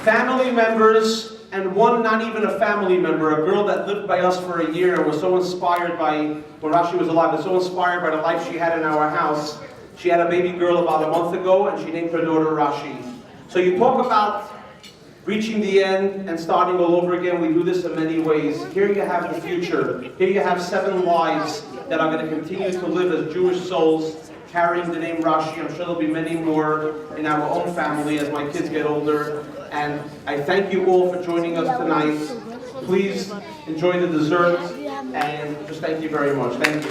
Family members, and one not even a family member, a girl that lived by us for a year and was so inspired by, when Rashi was alive, was so inspired by the life she had in our house. She had a baby girl about a month ago, and she named her daughter Rashi. So you talk about reaching the end and starting all over again. We do this in many ways. Here you have the future. Here you have 7 lives that are going to continue to live as Jewish souls, carrying the name Rashi. I'm sure there'll be many more in our own family as my kids get older. And I thank you all for joining us tonight. Please enjoy the dessert, and just thank you very much. Thank you.